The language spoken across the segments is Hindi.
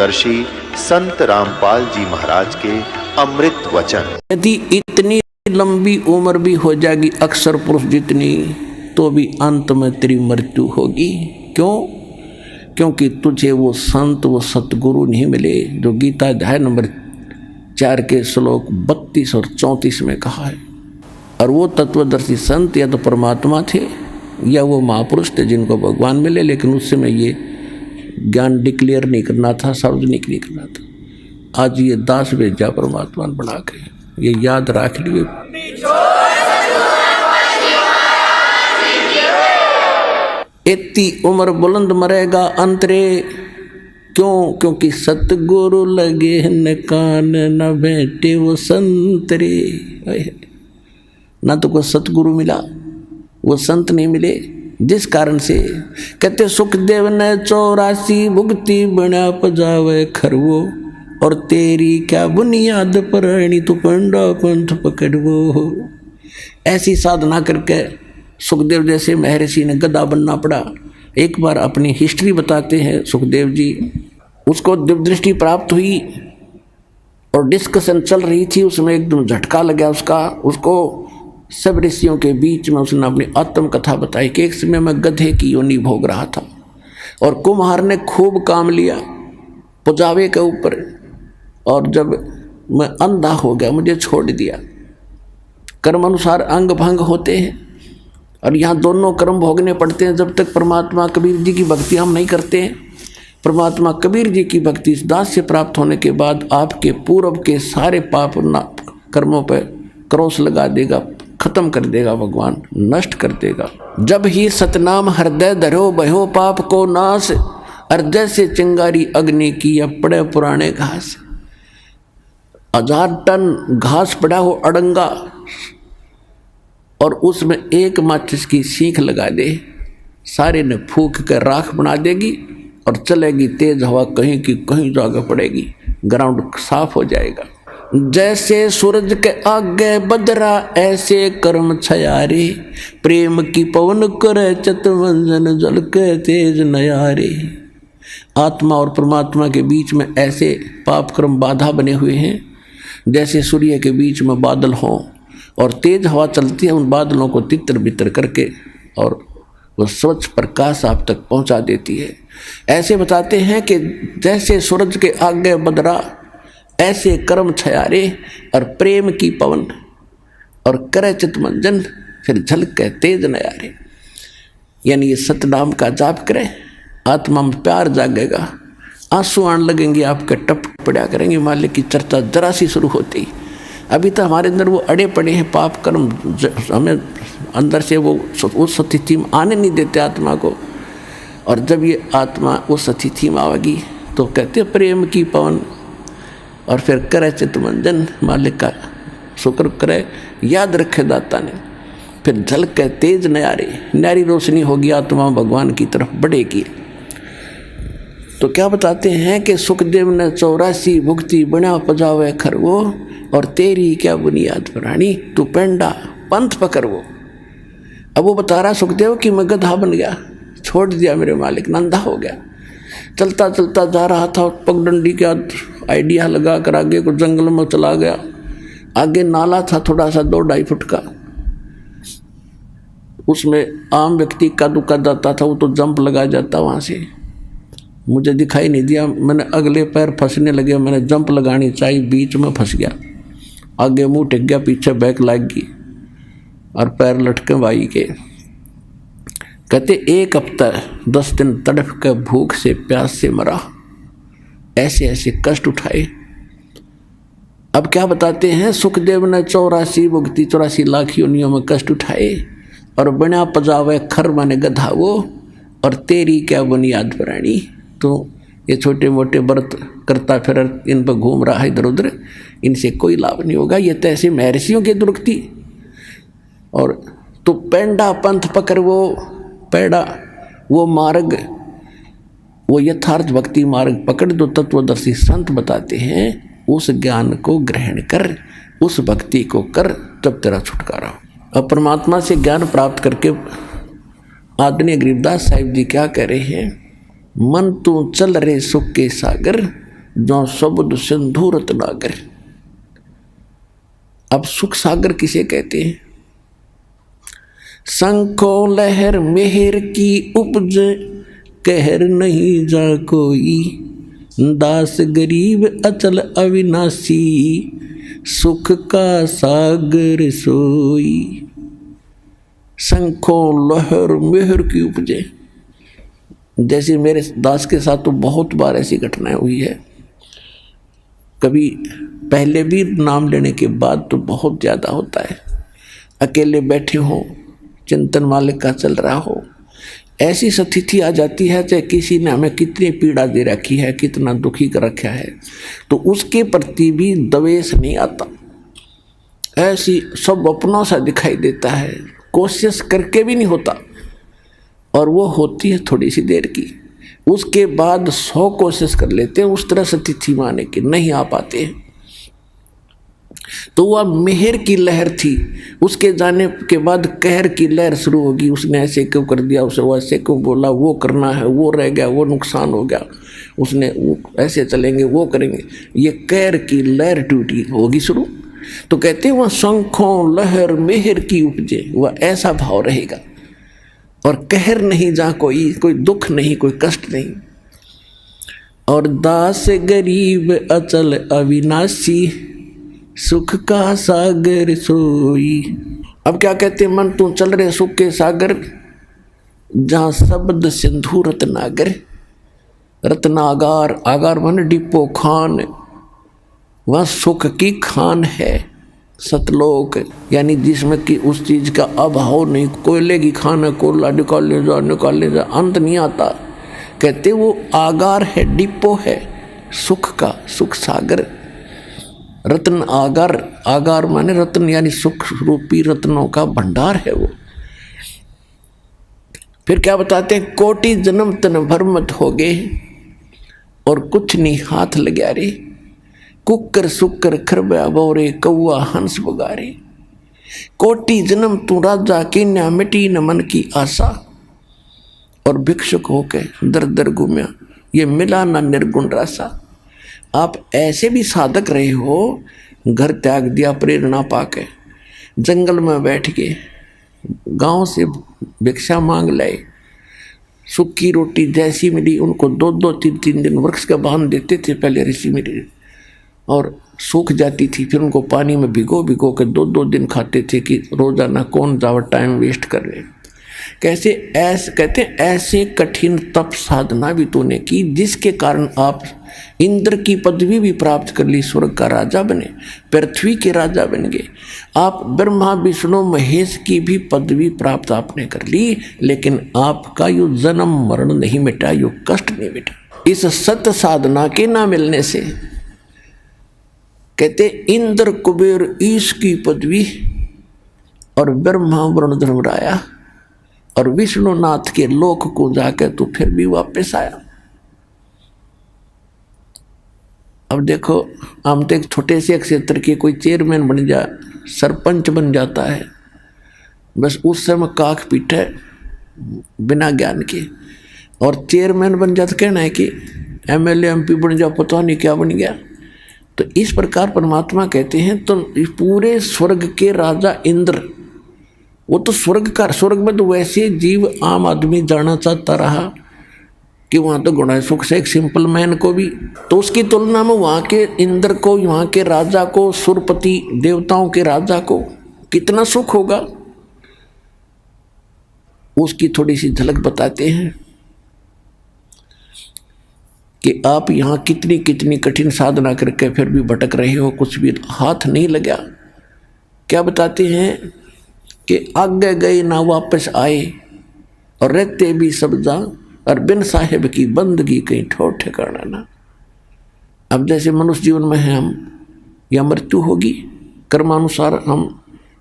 तत्वदर्शी संत रामपाल जी महाराज के अमृत वचन। यदि इतनी लंबी उम्र भी हो जाएगी अक्षर पुरुष जितनी, तो भी अंत में तेरी मृत्यु होगी। क्यों? क्योंकि तुझे वो संत, वो सतगुरु नहीं मिले जो गीता अध्याय नंबर 4 के श्लोक 32 और 34 में कहा है। और वो तत्वदर्शी संत या तो परमात्मा थे या वो महापुरुष थे जिनको भगवान मिले, लेकिन उस समय ये ज्ञान डिक्लेयर नहीं करना था, सार्वजनिक नहीं करना था। आज ये दास भेजा परमात्मा बना के, ये याद रख लिए। इतनी उम्र बुलंद मरेगा अंतरे। क्यों? क्योंकि सतगुरु लगे न कान न बैठे वो संतरे। ना तो कोई सतगुरु मिला, वो संत नहीं मिले, जिस कारण से कहते सुखदेव ने 84 भुगती बना पजावे खरवो, और तेरी क्या बुनियाद पर तू पंडा पंथ पकड़वो। ऐसी साधना करके सुखदेव जैसे महर्षि ने गधा बनना पड़ा। एक बार अपनी हिस्ट्री बताते हैं सुखदेव जी। उसको दिव्य दृष्टि प्राप्त हुई और डिस्कशन चल रही थी, उसमें एकदम झटका लगा उसको सब ऋषियों के बीच में उसने अपनी आत्म कथा बताई कि एक समय मैं गधे की योनि भोग रहा था और कुम्हार ने खूब काम लिया पुजावे के ऊपर, और जब मैं अंधा हो गया मुझे छोड़ दिया। कर्म अनुसार अंग भंग होते हैं और यहाँ दोनों कर्म भोगने पड़ते हैं जब तक परमात्मा कबीर जी की भक्ति हम नहीं करते हैं। परमात्मा कबीर जी की भक्ति इस दास से प्राप्त होने के बाद आपके पूर्व के सारे पाप कर्मों पर क्रॉस लगा देगा, खत्म कर देगा, भगवान नष्ट कर देगा। जब ही सतनाम हृदय धरो बहो पाप को नाश, हृदय से चिंगारी अग्नि की या पड़े पुराने घास। 1000 टन घास पड़ा हो अड़ंगा और उसमें एक माचिस की सीख लगा दे, सारे ने फूंक कर राख बना देगी और चलेगी तेज हवा, कहीं की कहीं जगह पड़ेगी, ग्राउंड साफ हो जाएगा। जैसे सूरज के आगे बदरा ऐसे कर्म छयारे, प्रेम की पवन करे चितवंजन जल के तेज नयारे। आत्मा और परमात्मा के बीच में ऐसे पाप कर्म बाधा बने हुए हैं जैसे सूर्य के बीच में बादल हों और तेज हवा चलती है, उन बादलों को तितर बितर करके और वो स्वच्छ प्रकाश आप तक पहुंचा देती है। ऐसे बताते हैं कि जैसे सूरज के आगे बदरा ऐसे कर्म छयारे, और प्रेम की पवन और करे चितमंजन फिर झलके तेज नयारे। यानी ये सतनाम का जाप करें, आत्मा में प्यार जागेगा, आंसू आने लगेंगे, आपके टप पड़ा करेंगे। मालिक की चर्चा जरा सी शुरू होती, अभी तो हमारे अंदर वो अड़े पड़े हैं पाप कर्म, हमें अंदर से वो उस स्थिति में आने नहीं देते आत्मा को। और जब ये आत्मा उस स्थिति में आवेगी तो कहते प्रेम की पवन, और फिर करे चितमंजन, मालिक का शुक्र करे, याद रखे दाता ने, फिर झलके तेज नयारे, न्यारी रोशनी होगी, आत्मा भगवान की तरफ बढ़ेगी। तो क्या बताते हैं कि सुखदेव ने 84 भुगती बना पजावे खरवो, और तेरी क्या बुनियाद प्राणी तू पेंडा पंथ पकड़वो। अब वो बता रहा सुखदेव कि मैं गधा बन गया, छोड़ दिया मेरे मालिक, नंदा हो गया, चलता चलता जा रहा था, पगडंडी का आइडिया लगा कर आगे को जंगल में चला गया। आगे नाला था थोड़ा सा 2-2.5 फुट का, उसमें आम व्यक्ति कदम जाता था, वो तो जंप लगा जाता वहाँ से। मुझे दिखाई नहीं दिया, मैंने अगले पैर फंसने लगे, मैंने जंप लगानी चाहिए, बीच में फंस गया, आगे मुंह टिक गया, पीछे बैक लग गई और पैर लटके भाई के। कहते 1 हफ्ता 10 दिन तड़प के भूख से प्यास से मरा, ऐसे ऐसे कष्ट उठाए। अब क्या बताते हैं सुखदेव ने 84 भुगती 84 लाख योनियों में कष्ट उठाए, और बना पजावे खर माने गधा वो, और तेरी क्या बुनियाद प्राणी। तो ये छोटे मोटे व्रत करता फिर इन पर घूम रहा है इधर उधर, इनसे कोई लाभ नहीं होगा। ये तो ऐसे महर्षियों की दुर्गति। और तो पेंडा पंथ पकड़, वो पेड़ा वो मार्ग, वो यथार्थ भक्ति मार्ग पकड़ दो। तत्वदर्शी संत बताते हैं उस ज्ञान को ग्रहण कर, उस भक्ति को कर, तब तेरा छुटकारा हो। अब परमात्मा से ज्ञान प्राप्त करके आदरणीय गरीबदास साहिब जी क्या कह रहे हैं, मन तू चल रे सुख के सागर, जो शब्द सिंधु रत्नागर। अब सुख सागर किसे कहते हैं? शंखो लहर मेहर की उपज, कहर नहीं जा कोई, दास गरीब अचल अविनाशी, सुख का सागर सोई। शंखो लहर मेहर की उपजे। जैसे मेरे दास के साथ तो बहुत बार ऐसी घटनाएं हुई है, कभी पहले भी नाम लेने के बाद तो बहुत ज़्यादा होता है। अकेले बैठे हो, चिंतन मालिक का चल रहा हो, ऐसी स्थिति आ जाती है चाहे किसी ने हमें कितनी पीड़ा दे रखी है, कितना दुखी कर रखा है, तो उसके प्रति भी द्वेष नहीं आता। ऐसी सब अपनों सा दिखाई देता है, कोशिश करके भी नहीं होता, और वो होती है थोड़ी सी देर की। उसके बाद 100 कोशिश कर लेते हैं उस तरह स्थिति में आने की, नहीं आ पाते हैं। तो वह मेहर की लहर थी, उसके जाने के बाद कहर की लहर शुरू होगी। उसने ऐसे क्यों कर दिया, उसे वैसे क्यों बोला, वो करना है, वो रह गया, वो नुकसान हो गया, उसने वो ऐसे चलेंगे, वो करेंगे, ये कहर की लहर टूटी होगी शुरू। तो कहते हैं वह शंखों लहर मेहर की उपजे, वह ऐसा भाव रहेगा। और कहर नहीं जा कोई दुख नहीं, कोई कष्ट नहीं। और दास गरीब अचल अविनाशी, सुख का सागर सोई। अब क्या कहते हैं? मन तू चल रहे सुख के सागर, जहाँ शब्द सिंधु रत्नागर। रत्नागार, आगार मन डिपो खान, वह सुख की खान है। सतलोक यानी जिसमें कि उस चीज का अभाव नहीं। कोयले की खान है, कोयला निकाल ले जा, अंत नहीं आता। कहते वो आगार है, डिपो है सुख का, सुख सागर। रत्न आगार, आगार माने रत्न यानी सुख रूपी रत्नों का भंडार है वो। फिर क्या बताते हैं? कोटि जन्म तन भर मत हो गए, और कुछ नहीं हाथ लग्या रे। कुकर सुकर खरबा बोरे, कौआ हंस बगारे। कोटि जन्म तू राजा की न्या, मिटी न मन की आशा। और भिक्षुक होके दर दर घूमया, ये मिला ना निर्गुण रासा। आप ऐसे भी साधक रहे हो, घर त्याग दिया प्रेरणा पाके, जंगल में बैठ के गांव से भिक्षा मांग लाए, सूखी रोटी जैसी मिली उनको 2-2, 3-3 दिन वृक्ष का बांध देते थे पहले ऋषि मुनि, और सूख जाती थी। फिर उनको पानी में भिगो भिगो के 2-2 दिन खाते थे कि रोजाना कौन जावा टाइम वेस्ट कर रहे। कैसे ऐसे कहते ऐसे कठिन तप साधना भी तूने की, जिसके कारण आप इंद्र की पदवी भी प्राप्त कर ली, स्वर्ग का राजा बने, पृथ्वी के राजा बन गए। आप ब्रह्मा विष्णु महेश की भी पदवी प्राप्त आपने कर ली, लेकिन आपका यो जन्म मरण नहीं मिटा, यो कष्ट नहीं मिटा इस सत्य साधना के ना मिलने से। कहते इंद्र कुबेर ईश की पदवी, और ब्रह्मा वरुण धर्मराया और विष्णुनाथ के लोक को जाकर तो फिर भी वापस आया। अब देखो, हम तो एक छोटे से क्षेत्र के कोई चेयरमैन बन जाए, सरपंच बन जाता है, बस उस समय काख पीटे बिना ज्ञान के, और चेयरमैन बन जाता कहना है कि एमएलए एमपी बन जाओ, पता नहीं क्या बन गया। तो इस प्रकार परमात्मा कहते हैं तो पूरे स्वर्ग के राजा इंद्र, वो तो स्वर्ग में तो वैसे जीव आम आदमी जाना चाहता रहा कि वहाँ तो गुण है सुख से, एक सिंपल मैन को भी। तो उसकी तुलना में वहाँ के इंद्र को, वहाँ के राजा को, सुरपति देवताओं के राजा को कितना सुख होगा, उसकी थोड़ी सी झलक बताते हैं कि आप यहाँ कितनी कितनी कठिन साधना करके फिर भी भटक रहे हो, कुछ भी हाथ नहीं लगा। क्या बताते हैं कि आगे गए ना वापस आए, और रहते भी सब जा, और बिन साहेब की बंदगी कहीं ठोर ठिकाना ना। अब जैसे मनुष्य जीवन में है हम, या मृत्यु होगी, कर्मानुसार हम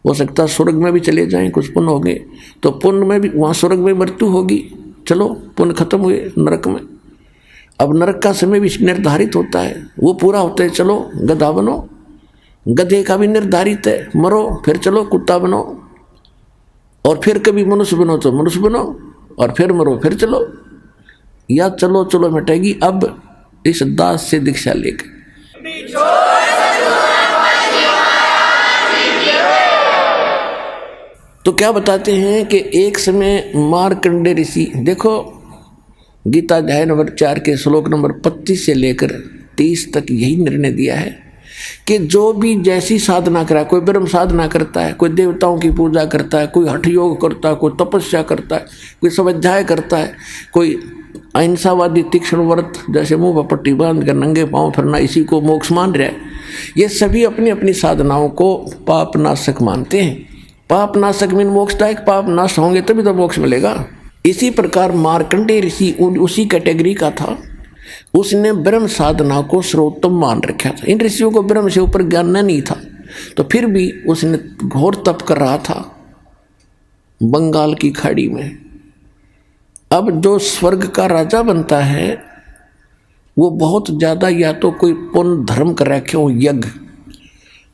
हो सकता स्वर्ग में भी चले जाएं, कुछ पुण्य हो गए तो पुण्य में भी, वहाँ स्वर्ग में मृत्यु होगी, चलो पुण्य खत्म हुए, नरक में। अब नरक का समय भी निर्धारित होता है, वो पूरा होता है, चलो गधा बनो, गधे का भी निर्धारित है, मरो फिर चलो कुत्ता बनो, और फिर कभी मनुष्य बनो तो मनुष्य बनो, और फिर मरो फिर चलो, या चलो चलो मिटेगी। अब इस दास से दीक्षा लेकर। तो क्या बताते हैं कि एक समय मार्कंडेय ऋषि, देखो गीता अध्याय नंबर 4 के श्लोक नंबर 25 से लेकर 30 तक यही निर्णय दिया है कि जो भी जैसी साधना करा, कोई ब्रह्म साधना करता है, कोई देवताओं की पूजा करता है, कोई हठ योग करता है, कोई तपस्या करता है, कोई स्वाध्याय करता है, कोई अहिंसावादी तीक्ष्ण व्रत जैसे मुंह पर पट्टी बांध कर नंगे पांव फिरना, इसी को मोक्ष मान रहा है। ये सभी अपनी अपनी साधनाओं को पाप नाशक मानते हैं। पाप नाशक मीन मोक्षदायक, पाप नाश होंगे तभी तो मोक्ष मिलेगा। इसी प्रकार मार्कंडेय ऋषि उसी कैटेगरी का था। उसने ब्रह्म साधना को सर्वोत्तम मान रखा था। इन ऋषियों को ब्रह्म से ऊपर ज्ञान नहीं था, तो फिर भी उसने घोर तप कर रहा था बंगाल की खाड़ी में। अब जो स्वर्ग का राजा बनता है वो बहुत ज़्यादा या तो कोई पुण्य धर्म कर रखे हो, यज्ञ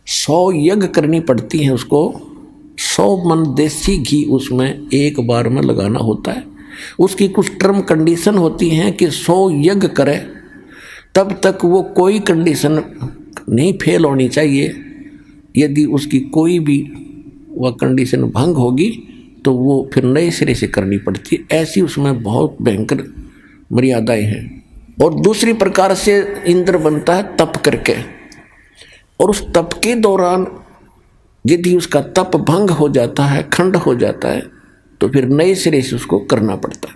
100 यज्ञ करनी पड़ती है उसको, 100 मन देसी घी उसमें एक बार में लगाना होता है। उसकी कुछ टर्म कंडीशन होती हैं कि 100 यज्ञ करे तब तक वो कोई कंडीशन नहीं फेल होनी चाहिए। यदि उसकी कोई भी वह कंडीशन भंग होगी तो वो फिर नए सिरे से करनी पड़ती है। ऐसी उसमें बहुत भयंकर मर्यादाएं हैं। और दूसरी प्रकार से इंद्र बनता है तप करके, और उस तप के दौरान यदि उसका तप भंग हो जाता है, खंड हो जाता है, तो फिर नए सिरे से उसको करना पड़ता है।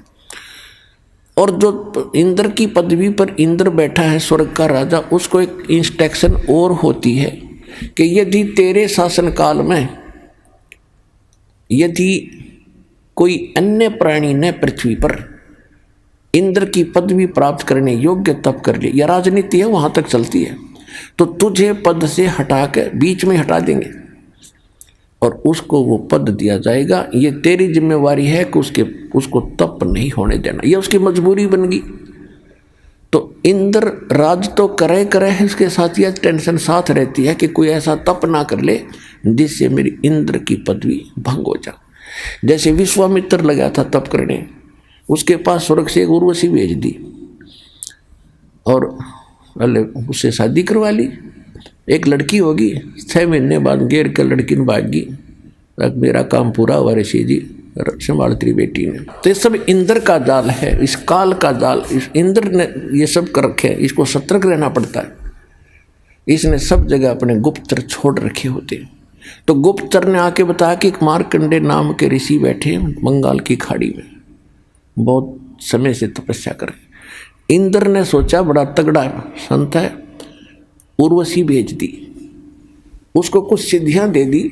और जो इंद्र की पदवी पर इंद्र बैठा है, स्वर्ग का राजा, उसको एक इंस्ट्रक्शन और होती है कि यदि तेरे शासन काल में यदि कोई अन्य प्राणी ने पृथ्वी पर इंद्र की पदवी प्राप्त करने योग्य तप कर ले, या राजनीति है वहां तक चलती है, तो तुझे पद से हटा के बीच में हटा देंगे और उसको वो पद दिया जाएगा। ये तेरी जिम्मेवारी है कि उसको तप नहीं होने देना, ये उसकी मजबूरी बन गई। तो इंद्र राज तो करे है, उसके साथ यह टेंशन साथ रहती है कि कोई ऐसा तप ना कर ले जिससे मेरी इंद्र की पदवी भंग हो जाए। जैसे विश्वामित्र लगा था तप करने, उसके पास स्वर्ग से एक उर्वशी भेज दी और उससे शादी करवा ली। एक लड़की होगी, 6 महीने बाद घेर कर लड़की ने भागी, मेरा काम पूरा हुआ ऋषि जी, संभाल तेरी बेटी ने। तो ये सब इंद्र का जाल है, इस काल का जाल, इस इंद्र ने ये सब कर रखे हैं। इसको सतर्क रहना पड़ता है। इसने सब जगह अपने गुप्तचर छोड़ रखे होते हैं। तो गुप्तचर ने आके बताया कि एक मार्कंडेय नाम के ऋषि बैठे बंगाल की खाड़ी में, बहुत समय से तपस्या कर। इंद्र ने सोचा बड़ा तगड़ा संत है, उर्वशी भेज दी, उसको कुछ सिद्धियां दे दी,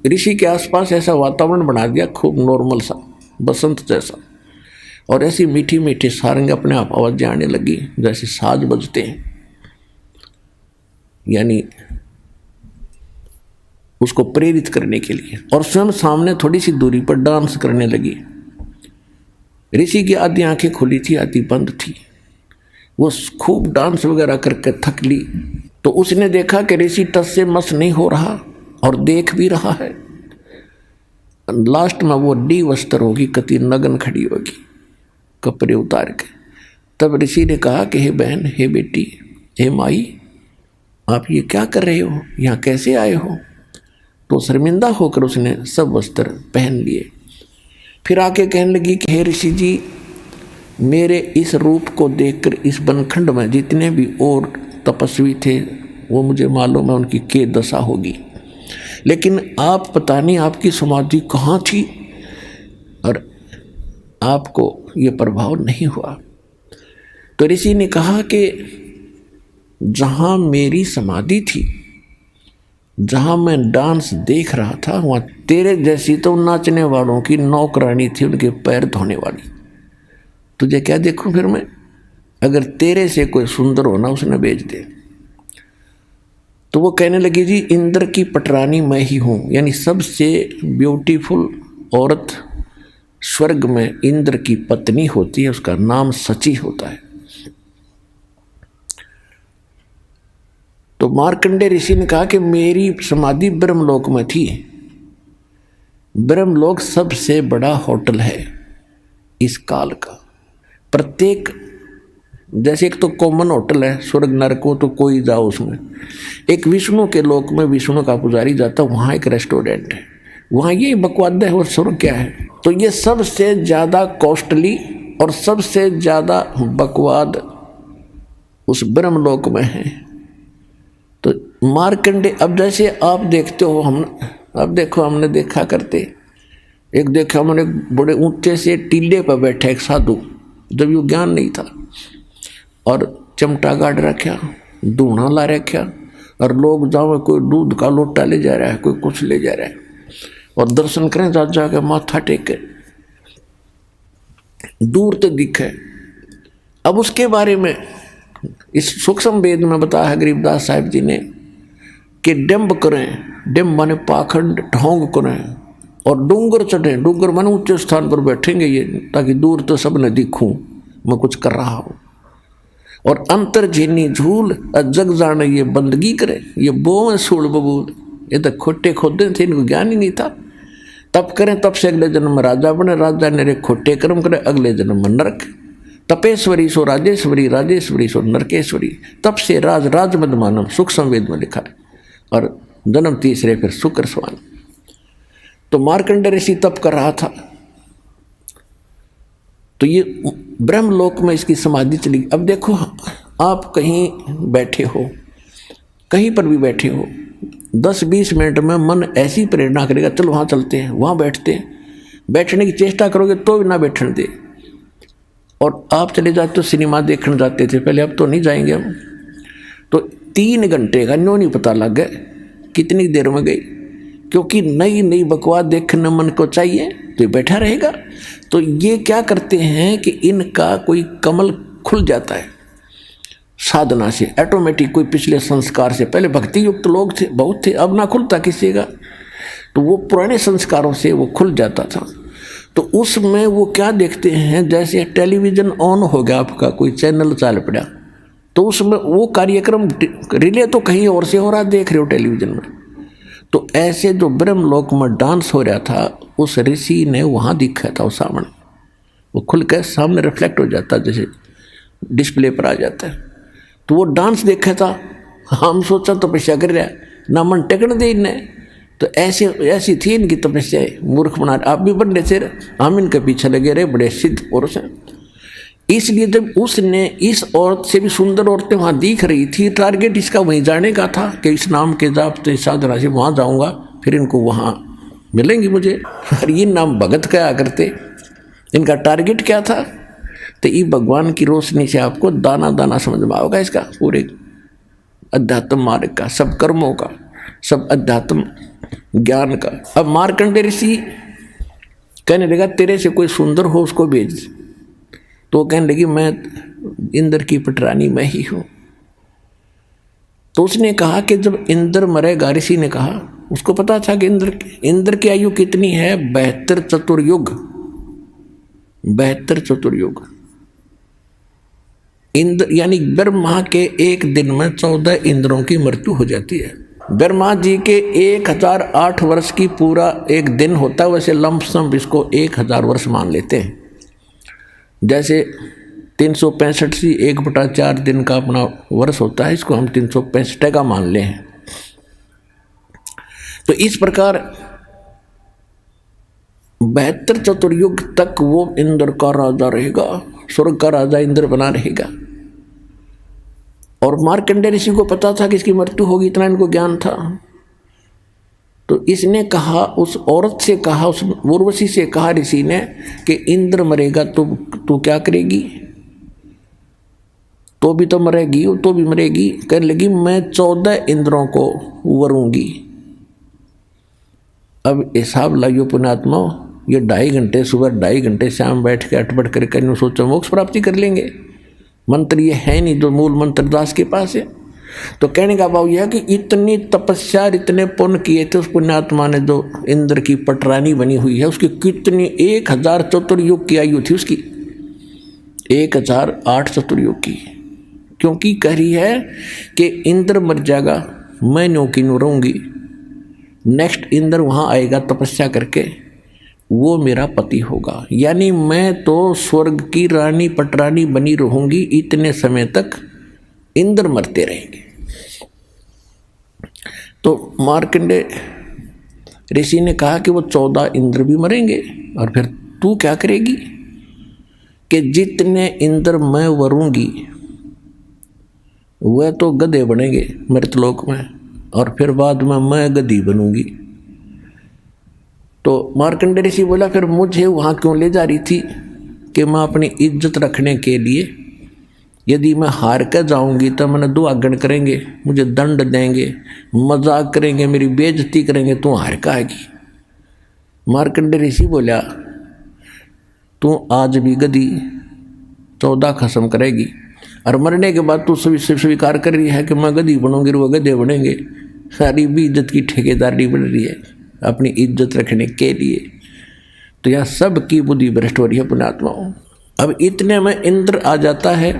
ऋषि के आसपास ऐसा वातावरण बना दिया खूब नॉर्मल सा, बसंत जैसा, और ऐसी मीठी मीठी सारंग अपने आप आवाज़ें आने लगी जैसे साज बजते हैं, यानी उसको प्रेरित करने के लिए। और स्वयं सामने थोड़ी सी दूरी पर डांस करने लगी। ऋषि की आधी आंखें खुली थी, आधी बंद थी। वो खूब डांस वगैरह करके थक ली। तो उसने देखा कि ऋषि टस से मस नहीं हो रहा और देख भी रहा है। लास्ट में वो डी वस्त्र होगी, कति नगन खड़ी होगी कपड़े उतार के। तब ऋषि ने कहा कि हे बहन, हे बेटी, हे माई, आप ये क्या कर रहे हो, यहाँ कैसे आए हो? तो शर्मिंदा होकर उसने सब वस्त्र पहन लिए। फिर आके कहने लगी कि हे ऋषि जी, मेरे इस रूप को देखकर इस बनखंड में जितने भी और तपस्वी थे वो मुझे मालूम है उनकी क्या दशा होगी, लेकिन आप पता नहीं आपकी समाधि कहाँ थी और आपको ये प्रभाव नहीं हुआ। तो ऋषि ने कहा कि जहाँ मेरी समाधि थी, जहाँ मैं डांस देख रहा था, वहाँ तेरे जैसी तो नाचने वालों की नौकरानी थी, उनके पैर धोने वाली। तुझे क्या देखूं फिर मैं? अगर तेरे से कोई सुंदर होना उसने भेज दे। तो वो कहने लगी जी, इंद्र की पटरानी मैं ही हूँ, यानी सबसे ब्यूटीफुल औरत स्वर्ग में इंद्र की पत्नी होती है, उसका नाम सची होता है। तो मार्कंडेय ऋषि ने कहा कि मेरी समाधि ब्रह्मलोक में थी। ब्रह्मलोक सबसे बड़ा होटल है इस काल का। प्रत्येक जैसे एक तो कॉमन होटल है स्वर्ग नरक को, तो कोई जाओ उसमें। एक विष्णु के लोक में विष्णु का पुजारी जाता, वहाँ एक रेस्टोरेंट है, वहाँ ये बकवाद है और स्वर्ग क्या है। तो ये सबसे ज़्यादा कॉस्टली और सबसे ज़्यादा बकवाद उस ब्रह्मलोक में है। तो मार्कंडे, अब जैसे आप देखते हो, हम अब देखो हमने देखा करते, एक देखा हमने बड़े ऊंचे से टीले पर बैठा एक साधु, जब ये ज्ञान नहीं था, और चमटा गाड़ रखा, धूना ला रखा, और लोग जाओ कोई दूध का लोटा ले जा रहा है, कोई कुछ ले जा रहा है, और दर्शन करें जा के माथा टेके, दूर तक दिखे। अब उसके बारे में इस सूक्ष्म वेद में बताया है गरीबदास साहिब जी ने कि डिम्ब करें, डिम्ब माने पाखंड ढोंग करें, और डूंगर चढ़ें, डूंगर माने ऊंचे स्थान पर बैठेंगे ये, ताकि दूर तो सब न दिखूं मैं कुछ कर रहा हूं, और अंतर झीनी झूल जग जाने ये बंदगी करे, ये बों सूल बबूल, ये तो खोटे खोदे थे, इनको ज्ञान ही नहीं था। तप करें, तप से अगले जन्म में राजा बने, राजा ने खोटे कर्म करे, अगले जन्म में नरक। तपेश्वरी सो राजेश्वरी, राजेश्वरी सो नरकेश्वरी, तप से राज राज मद मानव, सूक्ष्म वेद में लिखा है, और जन्म तीसरे फिर शुक्र स्वान। तो मार्कंडेय ऋषि तप कर रहा था, तो ये ब्रह्मलोक में इसकी समाधि चली। अब देखो आप कहीं बैठे हो, कहीं पर भी बैठे हो, 10-20 मिनट में मन ऐसी प्रेरणा करेगा, चलो वहाँ चलते हैं, वहाँ बैठते हैं, बैठने की चेष्टा करोगे तो भी ना बैठने दे। और आप चले जाते हो, सिनेमा देखने जाते थे पहले, अब तो नहीं जाएंगे हम, तो 3 घंटे का न्यों नहीं पता लग गया कितनी देर में गई, क्योंकि नई नई बकवास देखने मन को चाहिए, तो बैठा रहेगा। तो ये क्या करते हैं कि इनका कोई कमल खुल जाता है साधना से ऑटोमेटिक, कोई पिछले संस्कार से, पहले भक्ति युक्त लोग थे बहुत थे, अब ना खुलता किसी का, तो वो पुराने संस्कारों से वो खुल जाता था। तो उसमें वो क्या देखते हैं, जैसे टेलीविज़न ऑन हो गया आपका, कोई चैनल चाल पड़ा, तो उसमें वो कार्यक्रम रिले तो कहीं और से हो रहा, देख रहे हो टेलीविज़न में। तो ऐसे जो ब्रह्मलोक में डांस हो रहा था, उस ऋषि ने वहाँ दिखा था, वो सामने वो खुल कर सामने रिफ्लेक्ट हो जाता, जैसे डिस्प्ले पर आ जाता है। तो वो डांस देखा था, हम सोचा तपस्या कर रहा है, ना मन टेकन दे इन्हें, तो ऐसी थी इनकी तपस्या, मूर्ख बना। आप भी बड़े से हम इनके पीछे लगे रहे, बड़े सिद्ध पुरुष हैं। इसलिए जब उसने इस औरत से भी सुंदर औरतें वहाँ दिख रही थी, टारगेट इसका वहीं जाने का था कि इस नाम के जाप से साधना से वहाँ जाऊँगा, फिर इनको वहाँ मिलेंगी मुझे। और ये नाम भगत क्या करते, इनका टारगेट क्या था, तो ये भगवान की रोशनी से आपको दाना दाना समझ में आओगा इसका पूरे अध्यात्म मार्ग का, सब कर्मों का, सब अध्यात्म ज्ञान का। अब मार्कंडेय ऋषि कहने लगा तेरे से कोई सुंदर हो उसको भेज, तो कहने लगी मैं इंद्र की पटरानी मैं ही हूँ। तो उसने कहा कि जब इंद्र मरेगा, ऋषि ने कहा, उसको पता था कि इंद्र की आयु कितनी है, 72 चतुर्युग, 72 चतुर्युग। इंद्र यानी ब्रह्मा के एक दिन में 14 इंद्रों की मृत्यु हो जाती है। ब्रह्मा जी के 1008 वर्ष की पूरा एक दिन होता है, वैसे लंपसम इसको 1000 वर्ष मान लेते हैं। जैसे 365 से 1/4 दिन का अपना वर्ष होता है, इसको हम 365 का मान ले हैं। तो इस प्रकार 72 चतुर्युग तक वो इंद्र का राजा रहेगा, स्वर्ग का राजा इंद्र बना रहेगा। और मार्कंडेय ऋषि को पता था कि इसकी मृत्यु होगी, इतना इनको ज्ञान था। तो इसने कहा, उस औरत से कहा, उस उर्वशी से कहा ऋषि ने कि इंद्र मरेगा तो तू क्या करेगी, तो भी तो मरेगी, तो भी मरेगी। कहने लगी मैं 14 इंद्रों को वरूंगी। अब हिसाब लाइयो पुण्यात्मा, ये 2.5 घंटे सुबह 2.5 घंटे शाम बैठ के अटपट करके सोचो मोक्ष प्राप्ति कर लेंगे। मंत्र ये है नहीं जो मूल मंत्र दास के पास है। तो कहने का भाव यह कि इतनी तपस्या, इतने पुण्य किए थे उस पुण्यात्मा ने, जो इंद्र की पटरानी बनी हुई है, उसकी कितनी 1000 चतुर्युग की आयु थी उसकी, 1008 चतुर्युग की। क्योंकि कह रही है कि इंद्र मर जाएगा, मैं न्यों की न्यों रहूँगी, नेक्स्ट इंद्र वहाँ आएगा तपस्या करके, वो मेरा पति होगा। यानी मैं तो स्वर्ग की रानी पटरानी बनी रहूंगी इतने समय तक, इंद्र मरते रहेंगे। तो मार्कंडेय ऋषि ने कहा कि वो 14 इंद्र भी मरेंगे, और फिर तू क्या करेगी कि जितने इंद्र मैं वरूंगी वह तो गधे बनेंगे मृतलोक में, और फिर बाद में मैं गधी बनूंगी। तो मार्कंडेय ऋषि बोला फिर मुझे वहाँ क्यों ले जा रही थी कि मैं अपनी इज्जत रखने के लिए, यदि मैं हार कर जाऊंगी तो मैंने दुआगन करेंगे, मुझे दंड देंगे, मजाक करेंगे, मेरी बेइज्जती करेंगे, तू हार का आएगी। मार्कंडेय ऋषि बोला तू आज भी गधी 14 खत्म करेगी, और मरने के बाद तू स्वीकार कर रही है कि मैं गधी बनूंगी, वो गधे बनेंगे। सारी भी इज्जत की ठेकेदारी बन रही है अपनी इज्जत रखने के लिए। तो यह सब की बुद्धि भ्रष्ट हो रही है पुण्यात्माओं। अब इतने में इंद्र आ जाता है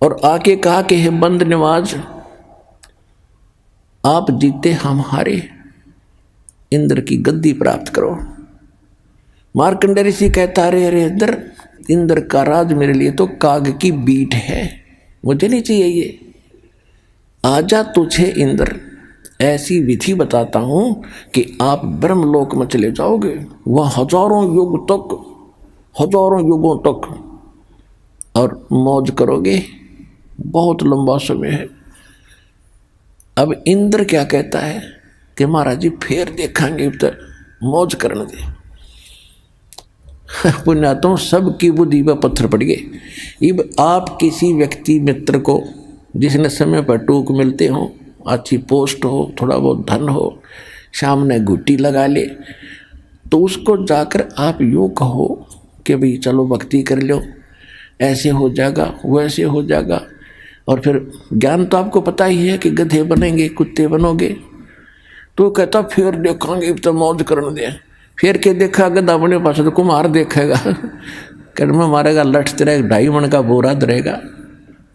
और आके कहा कि हे बंद नवाज, आप जीते हम हारे, इंद्र की गद्दी प्राप्त करो। मार्कंडेय ऋषि कहता अरे इंद्र का राज मेरे लिए तो काग की बीट है, मुझे नहीं चाहिए ये। आजा तुझे इंद्र ऐसी विधि बताता हूं कि आप ब्रह्मलोक में चले जाओगे, वह हजारों युगों तक और मौज करोगे, बहुत लंबा समय है। अब इंद्र क्या कहता है कि महाराज जी फिर देखेंगे, तो मौज करने दे। पुण्यात्माओं सबकी बुद्धि पर पत्थर पड़ गए। अब आप किसी व्यक्ति मित्र को जिसने समय पर टूक मिलते हो, अच्छी पोस्ट हो, थोड़ा बहुत धन हो, सामने घुट्टी लगा ले, तो उसको जाकर आप यूँ कहो कि भाई चलो भक्ति कर लो, ऐसे हो जाएगा वैसे हो जाएगा, और फिर ज्ञान तो आपको पता ही है कि गधे बनेंगे कुत्ते बनोगे। तो कहता फिर देखेंगे तो मौज करने दे। फिर के देखा गधा बने पास तो कुम्हार देखेगा, कर्म मारेगा, लठ तेरा 2.5 मन का बोरा धरेगा।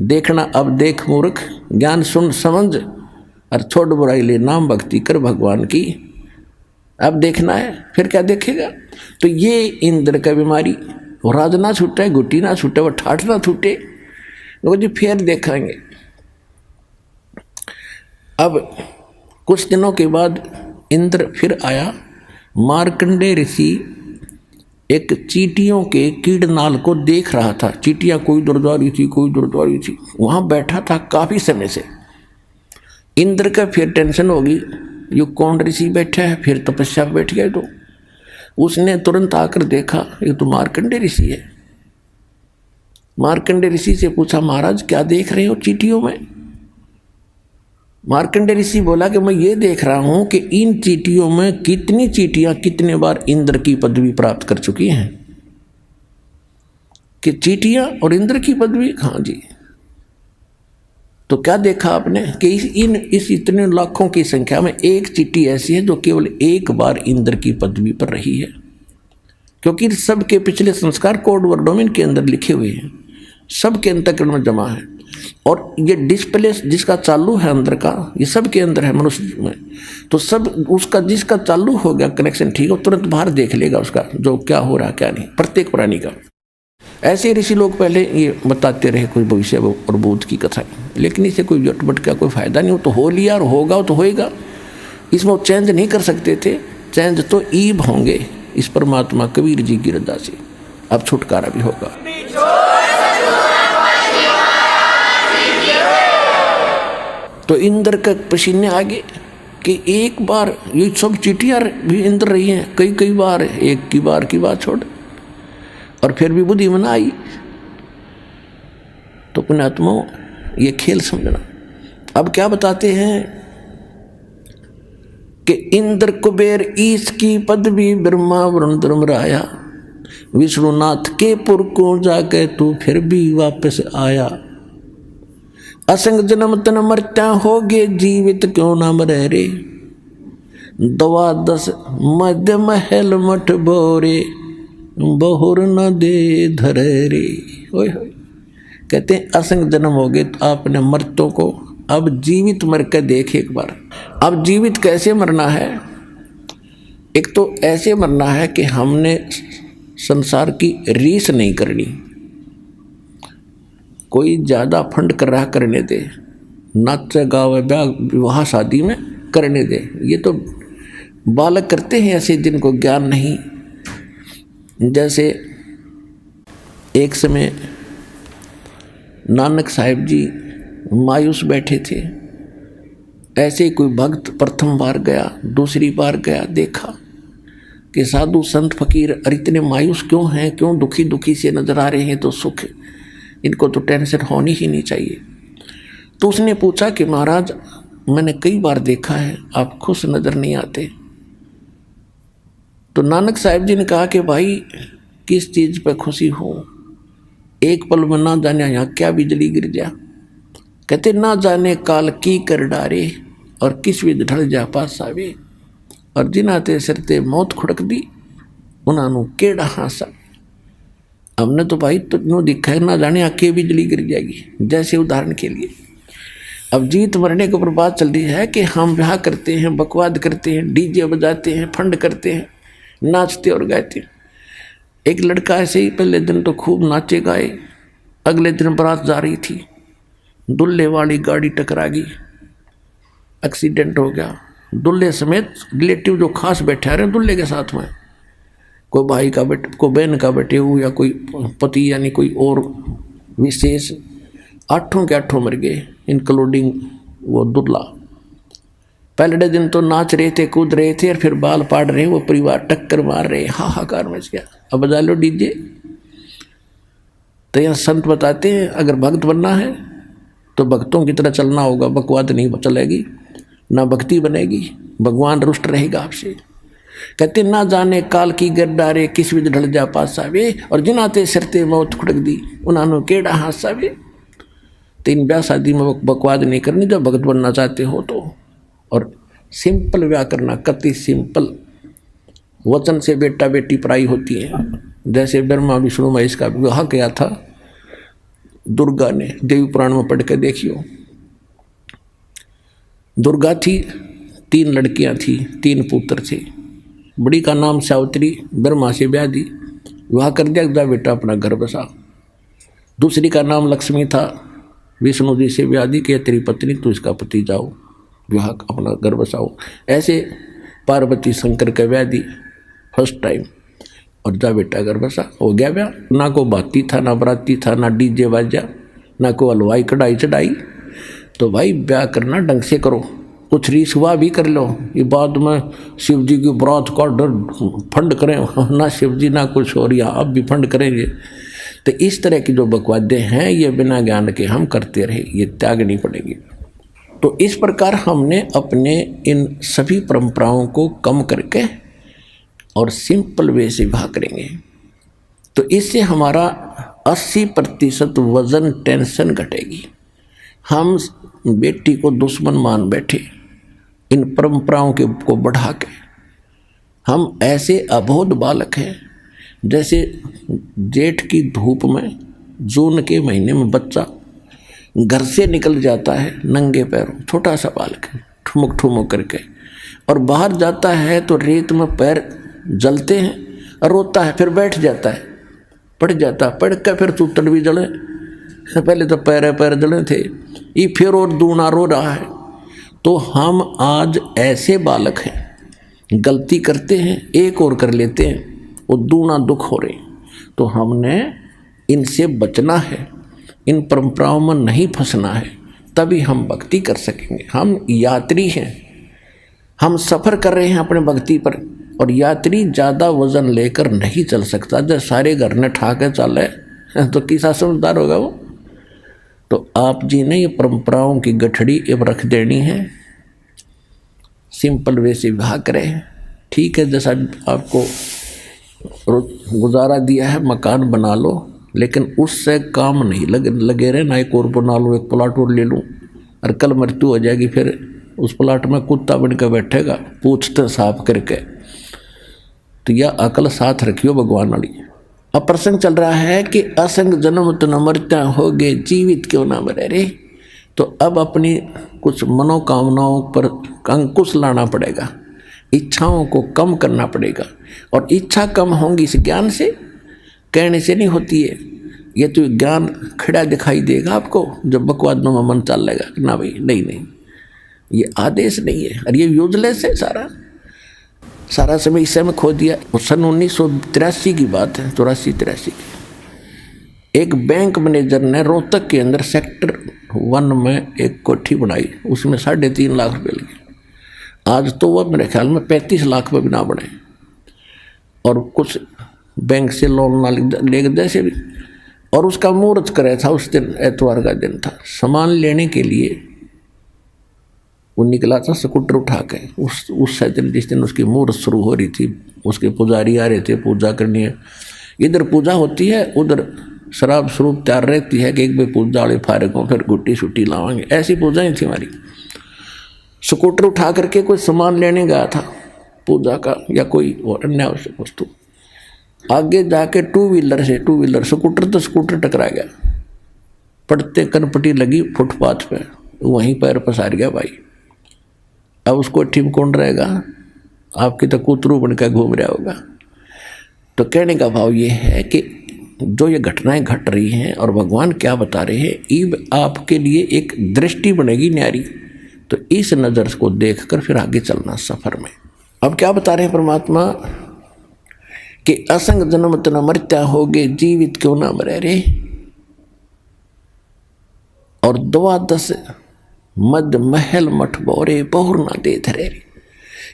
देखना अब देख मूर्ख, ज्ञान सुन समझ और छोड़ बुराई ले, नाम भक्ति कर भगवान की। अब देखना है, फिर क्या देखेगा। तो ये इंद्र का बीमारी, वो राज ना छूटे, गुट्टी ना छूटे, वो ठाठ ना छूटे, वो जी फिर देखेंगे। अब कुछ दिनों के बाद इंद्र फिर आया। मार्कंडेय ऋषि एक चींटियों के कीड़नाल को देख रहा था। चींटियां कोई दूर जा रही थी, कोई दूर जा रही थी, वहां बैठा था काफी समय से। इंद्र का फिर टेंशन होगी, ये कौन ऋषि बैठा है, फिर तपस्या पे बैठ गए। तो उसने तुरंत आकर देखा ये तो मार्कंडेय ऋषि है। मार्कंडेय ऋषि से पूछा महाराज क्या देख रहे हो चींटियों में। मार्कंडेय ऋषि बोला कि मैं ये देख रहा हूं कि इन चींटियों में कितनी चींटियां कितने बार इंद्र की पदवी प्राप्त कर चुकी हैं। कि चींटियां और इंद्र की पदवी, हाँ जी। तो क्या देखा आपने कि इस इतने लाखों की संख्या में एक चींटी ऐसी है जो केवल एक बार इंद्र की पदवी पर रही है, क्योंकि सबके पिछले संस्कार कोड वर्डों के अंदर लिखे हुए हैं, सबके अंतःकरण में जमा है। और ये डिस्प्ले जिसका चालू है अंदर का, ये सब के अंदर है मनुष्य में। तो सब उसका जिसका चालू हो गया कनेक्शन ठीक है, तुरंत बाहर देख लेगा उसका जो क्या हो रहा क्या नहीं, प्रत्येक प्राणी का। ऐसे ऋषि लोग पहले ये बताते रहे कोई भविष्य और भूत की कथा, लेकिन इसे कोई जटबट का कोई फायदा नहीं हो। तो हो लिया और होगा तो होएगा, इसमें वो चेंज नहीं कर सकते थे। चेंज तो ईब होंगे इस परमात्मा कबीर जी की रजा से। अब छुटकारा भी होगा। तो इंद्र का पसीने आगे कि एक बार ये सब चींटियां भी इंद्र रही हैं, कई बार, एक की बात छोड़, और फिर भी बुद्धि में ना आई। तो पुण्यात्माओं ये खेल समझना। अब क्या बताते हैं कि इंद्र कुबेर ईश की पदवी ब्रह्मा वरुण धर्मराया, विष्णुनाथ के पुर को जाके तू फिर भी वापस आया। असंग जन्म तन मरता होगे जीवित क्यों ना मरे रे, 12 मध्य महल मठ बोरे बहुर न दे धरे रे। ओए कहते हैं असंग जन्म हो गए तो आपने मर्तों को अब जीवित मर के देख एक बार। अब जीवित कैसे मरना है एक तो ऐसे मरना है कि हमने संसार की रीस नहीं करनी, कोई ज़्यादा फंड कर रहा करने दे, नाच गावे ब्याह विवाह शादी में करने दे। ये तो बालक करते हैं ऐसे जिनको ज्ञान नहीं। जैसे एक समय नानक साहिब जी मायूस बैठे थे, ऐसे ही कोई भक्त प्रथम बार गया, दूसरी बार गया, देखा कि साधु संत फकीर इतने मायूस क्यों हैं, क्यों दुखी दुखी से नजर आ रहे हैं, तो सुख, इनको तो टेंशन होनी ही नहीं चाहिए। तो उसने पूछा कि महाराज मैंने कई बार देखा है आप खुश नजर नहीं आते। तो नानक साहिब जी ने कहा कि भाई किस चीज़ पर खुशी हो, एक पल में ना जाने यहाँ क्या बिजली गिर जा। कहते ना जाने काल की कर डारे और किस विध ढल जा पास आवे, और जिनाते सिरते मौत खुड़क दी उन्होंने केड़ा हासा। हमने तो भाई तुझे दिखा है ना जाने आके बिजली गिर जाएगी। जैसे उदाहरण के लिए अब जीत मरने के ऊपर बात चल रही है कि हम ब्याह करते हैं, बकवाद करते हैं, डीजे बजाते हैं, फंड करते हैं, नाचते और गाते। एक लड़का ऐसे ही पहले दिन तो खूब नाचे गाए, अगले दिन बारात जा रही थी, दुल्हे वाली गाड़ी टकरा गई, एक्सीडेंट हो गया। दुल्हे समेत रिलेटिव जो खास बैठे आ रहे हैं दुल्हे के साथ में, कोई भाई का बेटे, कोई बहन का बेटे हो, या कोई पति यानी कोई और विशेष, 8 के 8 मर गए इंक्लूडिंग वो दुल्हा। पहले दिन तो नाच रहे थे, कूद रहे थे, और फिर बाल पाड़ रहे, वो परिवार टक्कर मार रहे, हाहाकार मच गया। अब बजा लो डीजे। तो यहाँ संत बताते हैं अगर भक्त बनना है तो भक्तों की तरह चलना होगा, बकवाद नहीं चलेगी, ना भक्ति बनेगी, भगवान रुष्ट रहेगा आपसे। कहते ना जाने काल की गरदारे किस विध ढल जा पास आवे, और जिनाते सिरते मौत खुड़क दी उन्होंने केड़ा हास आवे। तीन ब्याह शादी में बकवाद नहीं करनी जब भगत बनना चाहते हो तो। और सिंपल ब्याह करना, कति सिंपल। वचन से बेटा बेटी पराई होती है। जैसे ब्रह्मा विष्णु महेश का विवाह किया था दुर्गा ने, देवी पुराण में पढ़ के देखियो। दुर्गा थी, 3 लड़कियां थी, 3 पुत्र थे। बड़ी का नाम सावित्री, ब्रह्मा से ब्याह दी, विवाह कर दिया, जा बेटा अपना घर बसा। दूसरी का नाम लक्ष्मी था, विष्णु जी से ब्याह दी कि तेरी पत्नी तू इसका पति जाओ, विवाह अपना घर बसाओ। ऐसे पार्वती शंकर का ब्याह दी फर्स्ट टाइम, और जा बेटा घर बसा, हो गया ब्याह। ना को बाती था, ना बराती था, ना डीजे बाजा, ना को हलवाई कढ़ाई चढ़ाई। तो भाई ब्याह करना ढंग से करो, कुछ रीस हुआ भी कर लो। ये बाद में शिव जी की बरात का डर फंड करें, ना शिव जी ना कुछ और, या अब भी फंड करेंगे। तो इस तरह की जो बकवादें हैं ये बिना ज्ञान के हम करते रहे, ये त्यागनी पड़ेगी। तो इस प्रकार हमने अपने इन सभी परंपराओं को कम करके और सिंपल वे से विवाह करेंगे, तो इससे हमारा 80% वजन टेंशन घटेगी। हम बेटी को दुश्मन मान बैठे इन परंपराओं के को बढ़ा के। हम ऐसे अबोध बालक हैं, जैसे जेठ की धूप में जून के महीने में बच्चा घर से निकल जाता है नंगे पैरों, छोटा सा बालक है, ठुमक ठुमक करके, और बाहर जाता है तो रेत में पैर जलते हैं, रोता है, फिर बैठ जाता है, पड़ जाता, पड़ कर फिर चूतड़ भी जले। पहले तो पैर जले थे, ये फिर और दूना रो रहा है। तो हम आज ऐसे बालक हैं, गलती करते हैं, एक और कर लेते हैं, वो दूना दुख हो रहे। तो हमने इनसे बचना है, इन परंपराओं में नहीं फंसना है, तभी हम भक्ति कर सकेंगे। हम यात्री हैं, हम सफ़र कर रहे हैं अपने भक्ति पर, और यात्री ज़्यादा वजन लेकर नहीं चल सकता। जब सारे घर ने ठा के चले तो किसा समझदार होगा वो। तो आप जी ने ये परंपराओं की गठड़ी अब रख देनी है, सिंपल वे से विवाह करें। ठीक है, जैसा आपको गुजारा दिया है मकान बना लो, लेकिन उससे काम नहीं लगे रहे, ना एक और बना लो, एक प्लाट और ले लूँ, और कल मृत्यु हो जाएगी, फिर उस प्लाट में कुत्ता बन कर बैठेगा पूछते साफ करके। तो यह अकल साथ रखियो भगवान वाली। अब प्रसंग चल रहा है कि असंग जन्म तो न मरता हो गए, जीवित क्यों ना मरे रे। तो अब अपनी कुछ मनोकामनाओं पर अंकुश लाना पड़ेगा। इच्छाओं को कम करना पड़ेगा। और इच्छा कम होंगी इस ज्ञान से, कहने से नहीं होती है। ये तो ज्ञान खड़ा दिखाई देगा आपको जब बकवादों में मन चल लेगा कि ना भाई नहीं नहीं, ये आदेश नहीं है और ये यूजलेस है। सारा समय इस समय खो दिया। सन 1983 की बात है, 84-83 की। एक बैंक मैनेजर ने रोहतक के अंदर सेक्टर 1 में एक कोठी बनाई, उसमें 3.5 लाख रुपए लगे। आज तो वह मेरे ख्याल में 35 लाख में भी ना बने, और कुछ बैंक से लोन ना ले जैसे भी। और उसका मुहूर्त करे था उस दिन, एतवार का दिन था। सामान लेने के लिए वो निकला था स्कूटर उठा के। उस दिन जिस दिन उसकी मुहूर्त शुरू हो रही थी, उसके पुजारी आ रहे थे, पूजा करनी है। इधर पूजा होती है, उधर शराब स्वरूप तैयार रहती है कि एक बार पूजा वाले फारग हों, फिर गुट्टी छुट्टी लावांगे। ऐसी पूजा ही थी हमारी। स्कूटर उठा करके कोई सामान लेने गया था पूजा का या कोई और अन्य आवश्यक वस्तु। आगे जाके टू व्हीलर स्कूटर टकरा गया। पड़ते कनपटी लगी फुटपाथ पे, वहीं पैर पसार गया भाई। अब उसको ठीक कौन रहेगा? आपकी तो कूतरू बनकर घूम रहा होगा। तो कहने का भाव ये है कि जो ये घटनाएं घट रही हैं और भगवान क्या बता रहे हैं, ईब आपके लिए एक दृष्टि बनेगी न्यारी। तो इस नज़र को देखकर फिर आगे चलना सफर में। अब क्या बता रहे हैं परमात्मा कि असंग जन्म तना मरत्या होगे, जीवित क्यों ना मरे रे। और 12 मद महल मठ बोरे बहुर ना दे धरे रे।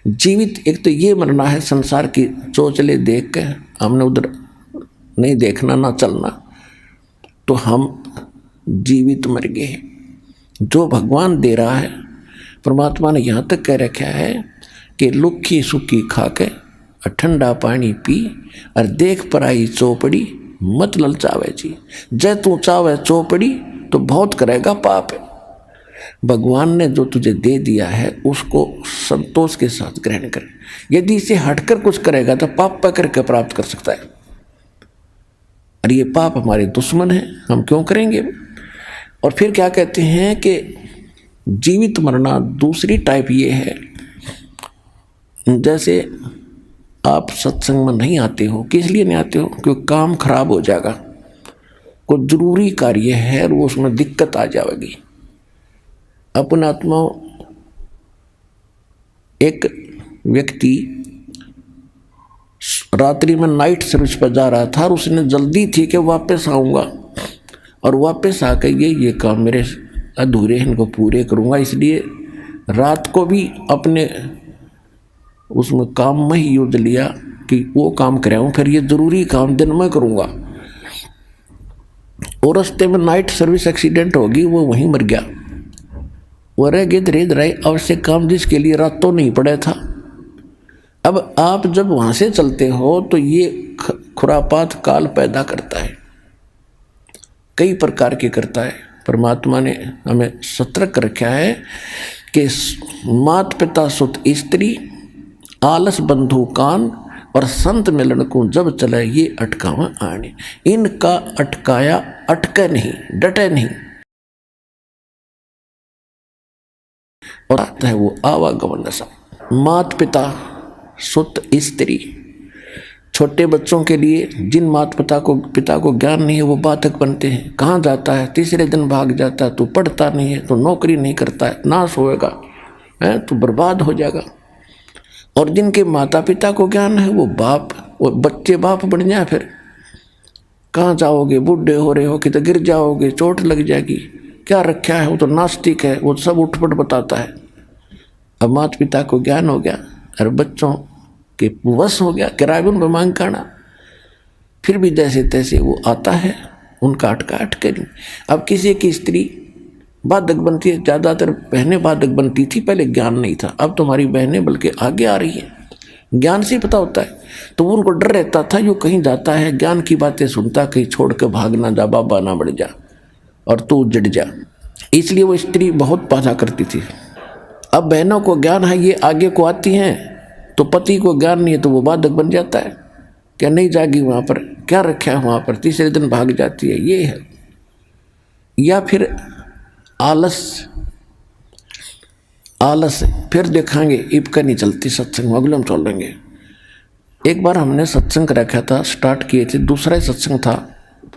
जीवित एक तो ये मरना है, संसार की चोचले देख के हमने उधर नहीं देखना ना चलना, तो हम जीवित मर गए। जो भगवान दे रहा है, परमात्मा ने यहाँ तक कह रखा है कि लुक्खी सुखी खा के ठंडा पानी पी और देख पराई चौपड़ी मत ललचावे जी। जय तू चावे चौपड़ी तो बहुत करेगा पाप है। भगवान ने जो तुझे दे दिया है उसको संतोष के साथ ग्रहण कर। यदि इसे हटकर कुछ करेगा तो पाप पकड़ के प्राप्त कर सकता है, और ये पाप हमारे दुश्मन है, हम क्यों करेंगे। और फिर क्या कहते हैं कि जीवित मरना दूसरी टाइप ये है, जैसे आप सत्संग में नहीं आते हो। किस लिए नहीं आते हो? क्योंकि काम खराब हो जाएगा, कोई जरूरी कार्य है और वो उसमें दिक्कत आ जाएगी। अपना आत्मा एक व्यक्ति रात्रि में नाइट सर्विस पर जा रहा था और उसने जल्दी थी कि वापस आऊँगा, और वापस आकर ये काम मेरे अधूरे हैं, इनको पूरे करूँगा, इसलिए रात को भी अपने उसमें काम में ही यूज लिया कि वो काम कराऊँ, फिर ये ज़रूरी काम दिन में करूँगा। और रास्ते में नाइट सर्विस एक्सीडेंट होगी, वो वहीं मर गया। वो रह गए धीरे धीरे आवश्यक काम जिसके लिए रातों नहीं पड़ा था। अब आप जब वहाँ से चलते हो तो ये खुरापात काल पैदा करता है, कई प्रकार के करता है। परमात्मा ने हमें सतर्क रखा है कि मात पिता सुत स्त्री आलस बंधु कान और संत मिलन को जब चले ये अटकावा आने। इनका अटकाया अटके नहीं, डटे नहीं, और आता है वो आवागमन सा। मात पिता सुत स्त्री, छोटे बच्चों के लिए जिन पिता को ज्ञान नहीं है वो बाधक बनते हैं। कहाँ जाता है? तीसरे दिन भाग जाता है। तू पढ़ता नहीं है, तो नौकरी नहीं करता है, नाश होएगा, है तो बर्बाद हो जाएगा। और जिनके माता पिता को ज्ञान है वो बच्चे बाप बन जाए, फिर कहाँ जाओगे? बूढ़े हो रहे हो कि तो गिर जाओगे, चोट लग जाएगी, क्या रखा है, वो तो नास्तिक है, वो सब उठपट बताता है। अब माता पिता को ज्ञान हो गया और बच्चों के वश हो गया, किराए में मांग करना, फिर भी जैसे तैसे वो आता है, उनका अटके नहीं। अब किसी की स्त्री बाधक बनती है, ज़्यादातर बहनें बाधक बनती थी, पहले ज्ञान नहीं था। अब तुम्हारी बहनें बल्कि आगे आ रही हैं, ज्ञान से पता होता है। तो उनको डर रहता था, जो कहीं जाता है ज्ञान की बातें सुनता, कहीं छोड़ कर भाग ना जा, बाबा ना बढ़ जा और तू उजड़ जा, इसलिए वो स्त्री बहुत बाधा करती थी। अब बहनों को ज्ञान है, ये आगे को आती हैं, तो पति को ज्ञान नहीं है तो वो बाधक बन जाता है। क्या नहीं जाएगी वहाँ पर, क्या रखा है वहाँ पर, तीसरे दिन भाग जाती है, ये है। या फिर आलस फिर देखेंगे इब का नहीं चलती सत्संग अगले हम चलेंगे। एक बार हमने सत्संग रखा था, स्टार्ट किए थे, दूसरा ही सत्संग था,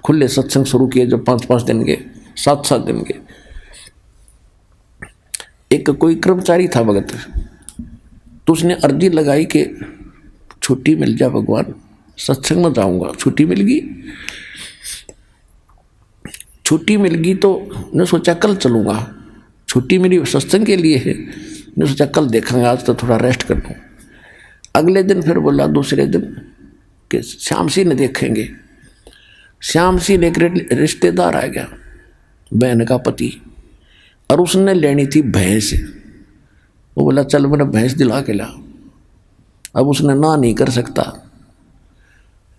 खुले सत्संग शुरू किए जो 5-5 दिन के 7-7 दिन के। एक कोई कर्मचारी था भगत, तो उसने अर्जी लगाई कि छुट्टी मिल जाए भगवान, सत्संग में जाऊंगा। छुट्टी मिल गई, छुट्टी मिल गई तो ने सोचा कल चलूँगा, छुट्टी मेरी सत्संग के लिए है, ने सोचा कल देखेंगे, आज तो थोड़ा रेस्ट कर लूँ। अगले दिन फिर बोला दूसरे दिन कि श्याम सिंह ने देखेंगे। श्याम सिंह एक रिश्तेदार आ गया, बहन का पति, और उसने लेनी थी भैंस। वो बोला चल मेरा भैंस दिला के ला। अब उसने ना नहीं कर सकता,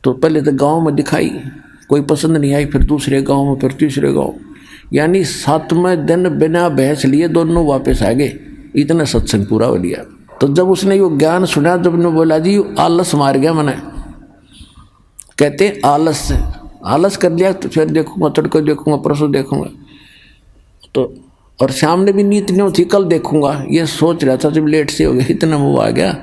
तो पहले तो गांव में दिखाई, कोई पसंद नहीं आई, फिर दूसरे गांव में, फिर तीसरे गांव, यानी 7वें दिन बिना भैंस लिए दोनों वापस आ गए। इतना सत्संग पूरा हो लिया। तो जब उसने यो ज्ञान सुना, जब ने बोला जी आलस मार गया मैंने, कहते आलस कर लिया, तो फिर देखूंगा, तड़को देखूंगा, परसों देखूंगा। तो और शाम ने भी नीत नहीं थी, कल देखूंगा, ये सोच रहा था। जब लेट से हो गया, इतना मुँह आ गया,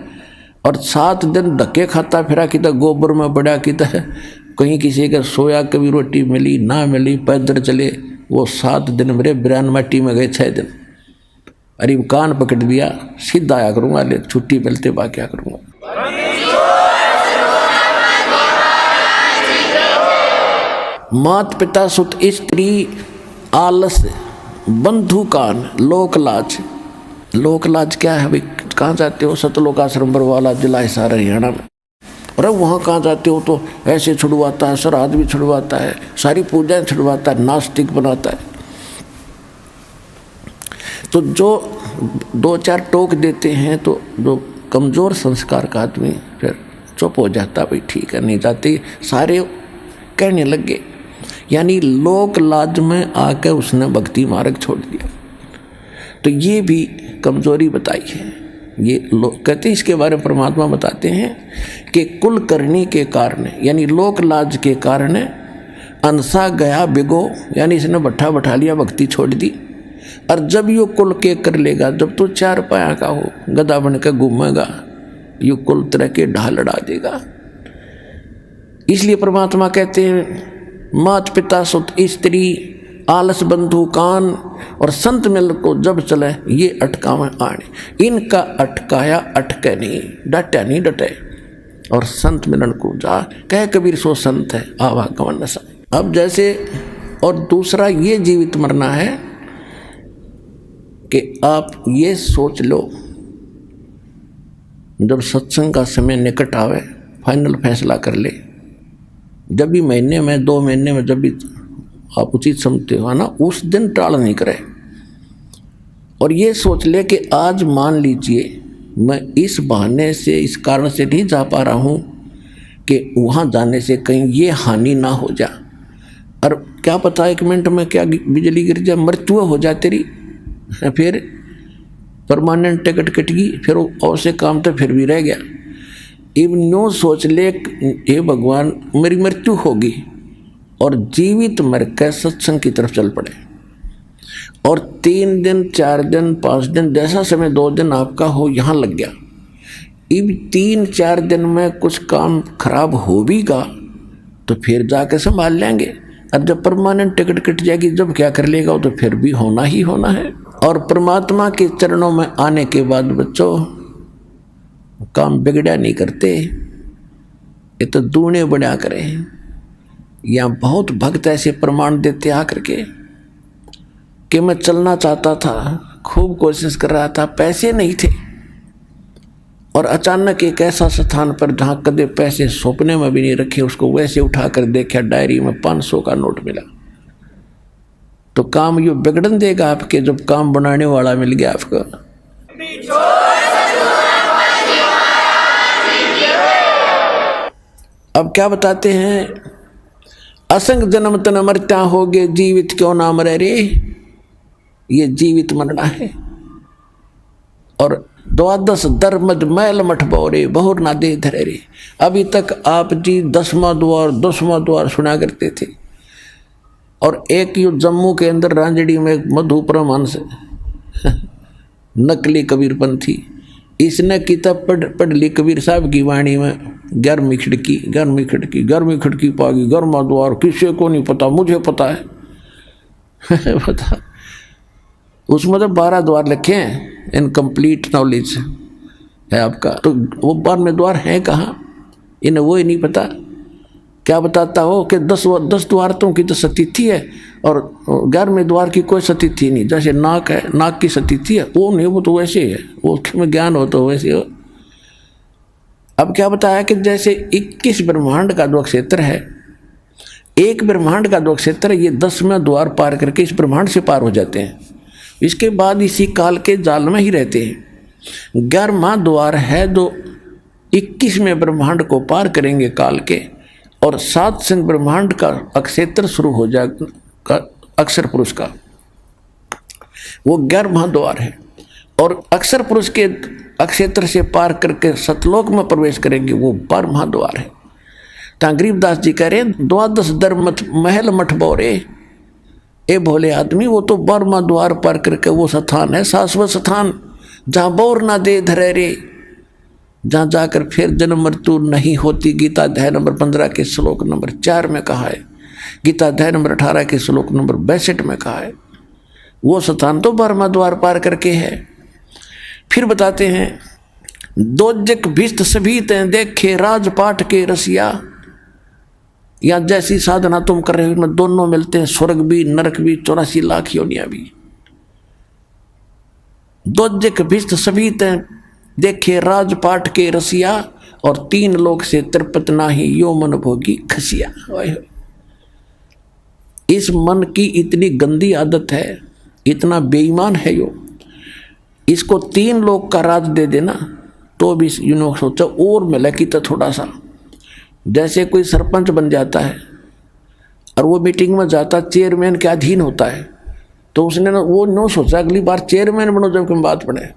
और 7 दिन धक्के खाता फिरा, कि गोबर में बड़ा, कि कहीं किसी का सोया, कभी रोटी मिली ना मिली, पैदल चले। वो 7 दिन मेरे बिरान माटी में गए, 6 दिन। अरे कान पकड़ दिया, सीधा आया करूँगा, ले छुट्टी मिलते बा क्या करूँगा। मात पिता सुत स्त्री आलस बंधु कान लोक लाज। लोक लाज क्या है भाई? कहाँ जाते हो? सतलोक आश्रम बरवाला, जिला हिसार, हरियाणा में। अरे वहाँ कहाँ जाते हो? तो ऐसे छुड़वाता है, श्राद्ध भी छुड़वाता है, सारी पूजाएं छुड़वाता है, नास्तिक बनाता है। तो जो 2-4 टोक देते हैं, तो जो कमज़ोर संस्कार का आदमी फिर चुप हो जाता, भाई ठीक है नहीं जाते, सारे कहने लगे। यानी लोक लाज में आकर उसने भक्ति मार्ग छोड़ दिया। तो ये भी कमजोरी बताई है। ये लोग कहते हैं, इसके बारे में परमात्मा बताते हैं कि कुल करनी के कारण, यानी लोक लाज के कारण अनसा गया बिगो, यानी इसने भट्ठा बैठा लिया, भक्ति छोड़ दी। और जब यो कुल के कर लेगा, जब तो 4 पाया का हो, गधा बन के घूमेगा, यो कुल तरह के ढाल लड़ा देगा। इसलिए परमात्मा कहते हैं मात पिता सुत स्त्री आलस बंधु कान, और संत मिल को जब चले ये अटकावे आने। इनका अटकाया अटके नहीं, डटे नहीं डटे। और संत मिलन को जा कह कबीर सो संत है आवागमन नशा। अब जैसे और दूसरा ये जीवित मरना है कि आप ये सोच लो, जब सत्संग का समय निकट आवे, फाइनल फैसला कर ले। जब भी महीने में 2 महीने में जब भी आप उचित समझते हो ना, उस दिन टाल नहीं करे। और ये सोच ले कि आज मान लीजिए मैं इस बहाने से, इस कारण से नहीं जा पा रहा हूँ कि वहाँ जाने से कहीं ये हानि ना हो जा। और क्या पता 1 मिनट में क्या बिजली गिर जाए, मृत्यु हो जाए तेरी, फिर परमानेंट टिकट कट गई, फिर और से काम तो फिर भी रह गया। इवन न्यू सोच ले, हे भगवान मेरी मृत्यु होगी, और जीवित मर के सत्संग की तरफ चल पड़े। और 3 दिन 4 दिन 5 दिन जैसा समय 2 दिन आपका हो यहाँ लग गया। इब 3-4 दिन में कुछ काम खराब हो भी गा तो फिर जाके संभाल लेंगे। और जब परमानेंट टिकट कट जाएगी, जब क्या कर लेगा, तो फिर भी होना ही होना है। और परमात्मा के चरणों में आने के बाद बच्चों काम बिगड़ा नहीं करते, ये तो दूने बढ़ा करें। यहाँ बहुत भक्त ऐसे प्रमाण देते आकर के कि मैं चलना चाहता था, खूब कोशिश कर रहा था, पैसे नहीं थे, और अचानक एक ऐसा स्थान पर जहाँ कदे पैसे सपने में भी नहीं रखे, उसको वैसे उठा कर देखा, डायरी में 500 का नोट मिला। तो काम यो बिगड़न देगा आपके, जब काम बनाने वाला मिल गया आपको। अब क्या बताते हैं, असंग जन्म तन मरता होगे, जीवित क्यों ना मरे रे। ये जीवित मरना है। और 12 दरमद मैल मठ बोरे बहुर ना दे धरे रे। अभी तक आप जी 10वां द्वार सुना करते थे। और एक यू जम्मू के अंदर रांजड़ी में मधु परमहंस नकली कबीरपंथी। इसने किताब पढ़ ली कबीर साहब की वाणी में, 11वीं खिड़की पागी, गर्मा द्वार किसी को नहीं पता, मुझे पता है। पता उसमें तो 12 द्वार लिखे हैं, इनकम्प्लीट नॉलेज है आपका। तो वो 12वें द्वार हैं कहाँ, इन्हें वो ही नहीं पता। क्या बताता हो कि 10 द्वारतों की तो सतिथि है और 11वें द्वार की कोई सतिथि नहीं। जैसे नाक है, नाक की सतिथि है, वो नहीं, वो तो वैसे ही है, वो में ज्ञान हो तो वैसे हो। अब क्या बताया कि जैसे 21 ब्रह्मांड का जो क्षेत्र है, एक ब्रह्मांड का जो क्षेत्र है, ये 10वें द्वार पार करके इस ब्रह्मांड से पार हो जाते हैं। इसके बाद इसी काल के जाल में ही रहते हैं। 11वां द्वार है जो 21वें ब्रह्मांड को पार करेंगे काल के, और 7 संग ब्रह्मांड का अक्षेत्र शुरू हो जाएगा, अक्षर पुरुष का, वो 11वां द्वार है। और अक्षर पुरुष के अक्षेत्र से पार करके सतलोक में प्रवेश करेंगे, वो 12वां द्वार है। ता गरीबदास जी कह रहे, 12 दर महल मठ बोरे, ए भोले आदमी, वो तो 12वां द्वार पार करके वो स्थान है, शाश्वत स्थान, जहाँ बोर ना दे धरे रे, जहाँ जाकर फिर जन्म मृत्यु नहीं होती। गीता अध्याय नंबर 15 के श्लोक नंबर 4 में कहा है, गीता अध्याय नंबर 18 के श्लोक नंबर 62 में कहा है। वो स्थान तो 12वां द्वार पार करके है। फिर बताते हैं, दोजक भिष्ट सभी तें देखे राजपाट के रसिया, या जैसी साधना तुम कर रहे हो में दोनों मिलते हैं, स्वर्ग भी नरक भी 84 लाख योनियां भी। दोजक भिष्ट सभी तें देखे राजपाट के रसिया, और 3 लोक से तृप्त नाही यो मन भोगी खसिया। इस मन की इतनी गंदी आदत है, इतना बेईमान है यो, इसको 3 लोक का राज दे देना तो भी यूँ सोचा और मिला कि तो थोड़ा सा। जैसे कोई सरपंच बन जाता है और वो मीटिंग में जाता, चेयरमैन के अधीन होता है, तो उसने ना वो नो सोचा अगली बार चेयरमैन बनो जब कोई बात बने।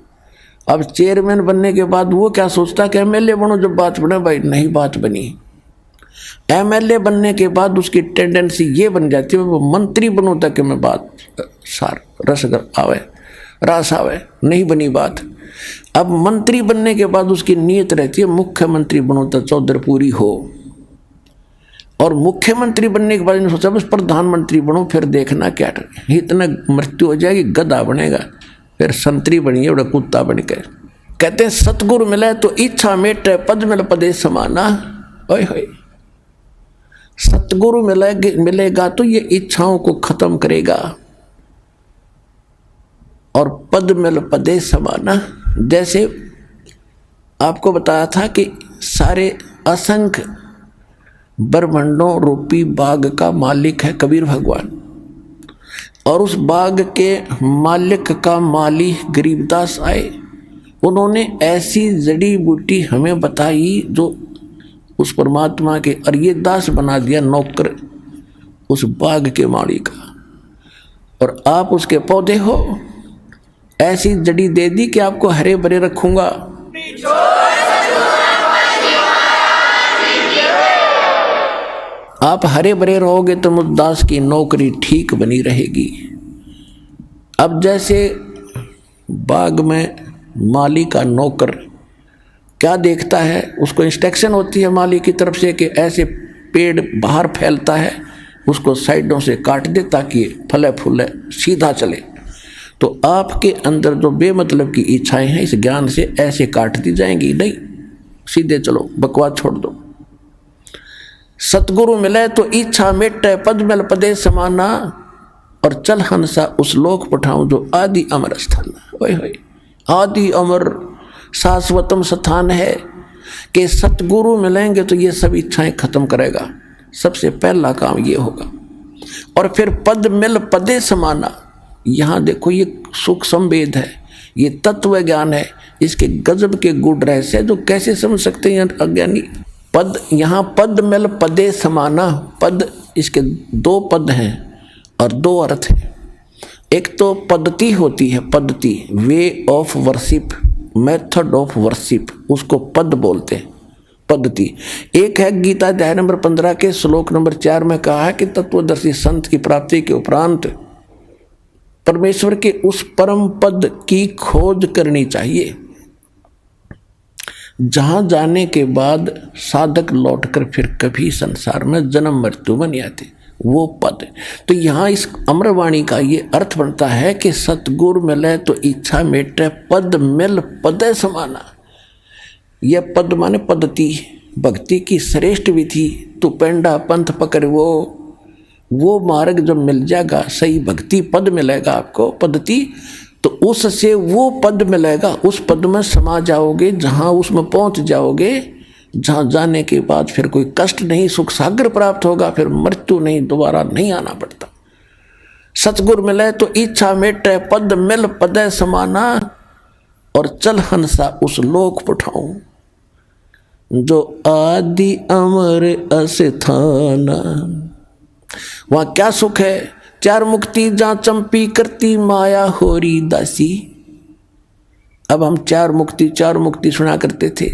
अब चेयरमैन बनने के बाद वो क्या सोचता कि एमएलए बनो जब बात बने, भाई नहीं बात बनी। एमएलए बनने के बाद उसकी टेंडेंसी ये बन जाती है वो मंत्री बनो ताकि मैं बात सार रस आवे, नहीं बनी बात। अब मंत्री बनने के बाद उसकी नीयत रहती है मुख्यमंत्री बनो तो चौधर पूरी हो, और मुख्यमंत्री बनने के बाद इन्होंने सोचा बस प्रधानमंत्री बनो, फिर देखना क्या इतना मृत्यु हो जाएगी, गधा बनेगा, फिर संतरी बनिए बड़ा कुत्ता बन के। कहते हैं सतगुरु मिले तो इच्छा मेटे, पद मिल पदे समाना। ओए होए, सतगुरु मिलेगा तो ये इच्छाओं को खत्म करेगा, और पद मिल पदे समाना। जैसे आपको बताया था कि सारे असंख्य ब्रह्मांडों रूपी बाग का मालिक है कबीर भगवान, और उस बाग के मालिक का माली गरीबदास आए। उन्होंने ऐसी जड़ी बूटी हमें बताई जो उस परमात्मा के, और ये दास बना दिया नौकर उस बाग के माली का, और आप उसके पौधे हो। ऐसी जड़ी दे दी कि आपको हरे भरे रखूंगा। आप हरे भरे रहोगे तो मुद्दास की नौकरी ठीक बनी रहेगी। अब जैसे बाग में माली का नौकर क्या देखता है, उसको इंस्ट्रक्शन होती है माली की तरफ से कि ऐसे पेड़ बाहर फैलता है, उसको साइडों से काट दे ताकि फले फूले सीधा चले। तो आपके अंदर जो बेमतलब की इच्छाएं हैं इस ज्ञान से ऐसे काट दी जाएंगी, नहीं सीधे चलो, बकवास छोड़ दो। सतगुरु मिले तो इच्छा मेटे, पद मिल पदे समाना, और चल हंसा उस लोक पठाऊं जो आदि अमर स्थान। ओए होए, आदि अमर शाश्वतम स्थान है कि सतगुरु मिलेंगे तो ये सब इच्छाएं खत्म करेगा। सबसे पहला काम ये होगा। और फिर पद मिल पदे समाना, यहाँ देखो ये सुख संवेद है, ये तत्व ज्ञान है, इसके गजब के गुण रहस्य जो कैसे समझ सकते हैं अज्ञानी। पद, यहाँ पद मिल पदे समाना, पद इसके 2 पद हैं और 2 अर्थ हैं। एक तो पद्धति होती है, पद्धति way of worship, method of worship, उसको पद बोलते हैं, पद्धति। एक है गीता अध्याय नंबर 15 के श्लोक नंबर 4 में कहा है कि तत्वदर्शी संत की प्राप्ति के उपरांत परमेश्वर के उस परम पद की खोज करनी चाहिए, जहां जाने के बाद साधक लौटकर फिर कभी संसार में जन्म मृत्यु में नहीं आते, वो पद। तो यहाँ इस अमरवाणी का ये अर्थ बनता है कि सतगुरु मिले तो इच्छा मेटे, पद मिल पदे समाना। यह पद माने पद्धति, भक्ति की श्रेष्ठ विधि। तो पेंडा पंथ पकड़ वो मार्ग जब मिल जाएगा, सही भक्ति पद मिलेगा आपको, पद्धति, तो उससे वो पद मिलेगा, उस पद में समा जाओगे, जहाँ उसमें पहुँच जाओगे, जहाँ जाने के बाद फिर कोई कष्ट नहीं, सुख सागर प्राप्त होगा, फिर मृत्यु नहीं, दोबारा नहीं आना पड़ता। सतगुरु मिले तो इच्छा मेटे, पद मिल पदे समाना, और चल हंसा उस लोक पठाऊं जो आदि अमर अस्थाना। वहाँ क्या सुख है? चार मुक्ति जहाँ चंपी करती माया होरी दासी। अब हम चार मुक्ति सुना करते थे,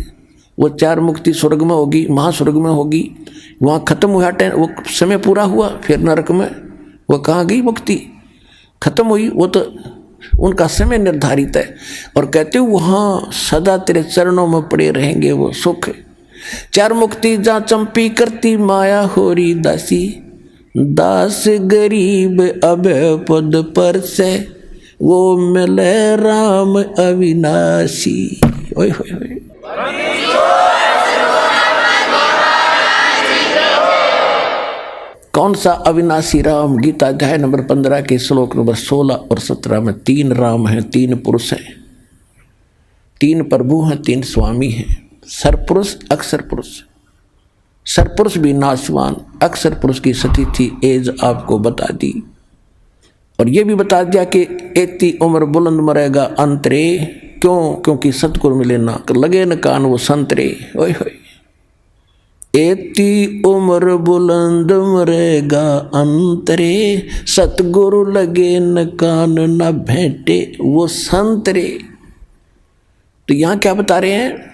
वो चार मुक्ति स्वर्ग में होगी, महास्वर्ग में होगी, वहाँ खत्म हुआ, वो समय पूरा हुआ, फिर नरक में वो कहाँ गई? मुक्ति खत्म हुई, वो तो उनका समय निर्धारित है। और कहते हो वहाँ सदा तेरे चरणों में पड़े रहेंगे, वो सुख है। चार मुक्ति जहाँ चंपी करती माया होरी दासी, दास गरीब अब पद पर से, वो मिले राम अविनाशी। ओए होए होए। कौन सा अविनाशी राम? गीता अध्याय नंबर 15 के श्लोक नंबर 16 और 17 में 3 राम हैं, 3 पुरुष हैं, 3 प्रभु हैं, 3 स्वामी हैं। सरपुरुष, अक्षर पुरुष। सरपुरुष भी नाशवान, अक्षर पुरुष की स्थिति एज आपको बता दी, और ये भी बता दिया कि एती उम्र बुलंद मरेगा अंतरे। क्यों? क्योंकि सतगुरु मिले ना लगे न कान वो संतरे। ओए होए। एती उम्र बुलंद मरेगा अंतरे, सतगुरु लगे न कान न भेंटे वो संतरे। तो यहाँ क्या बता रहे हैं?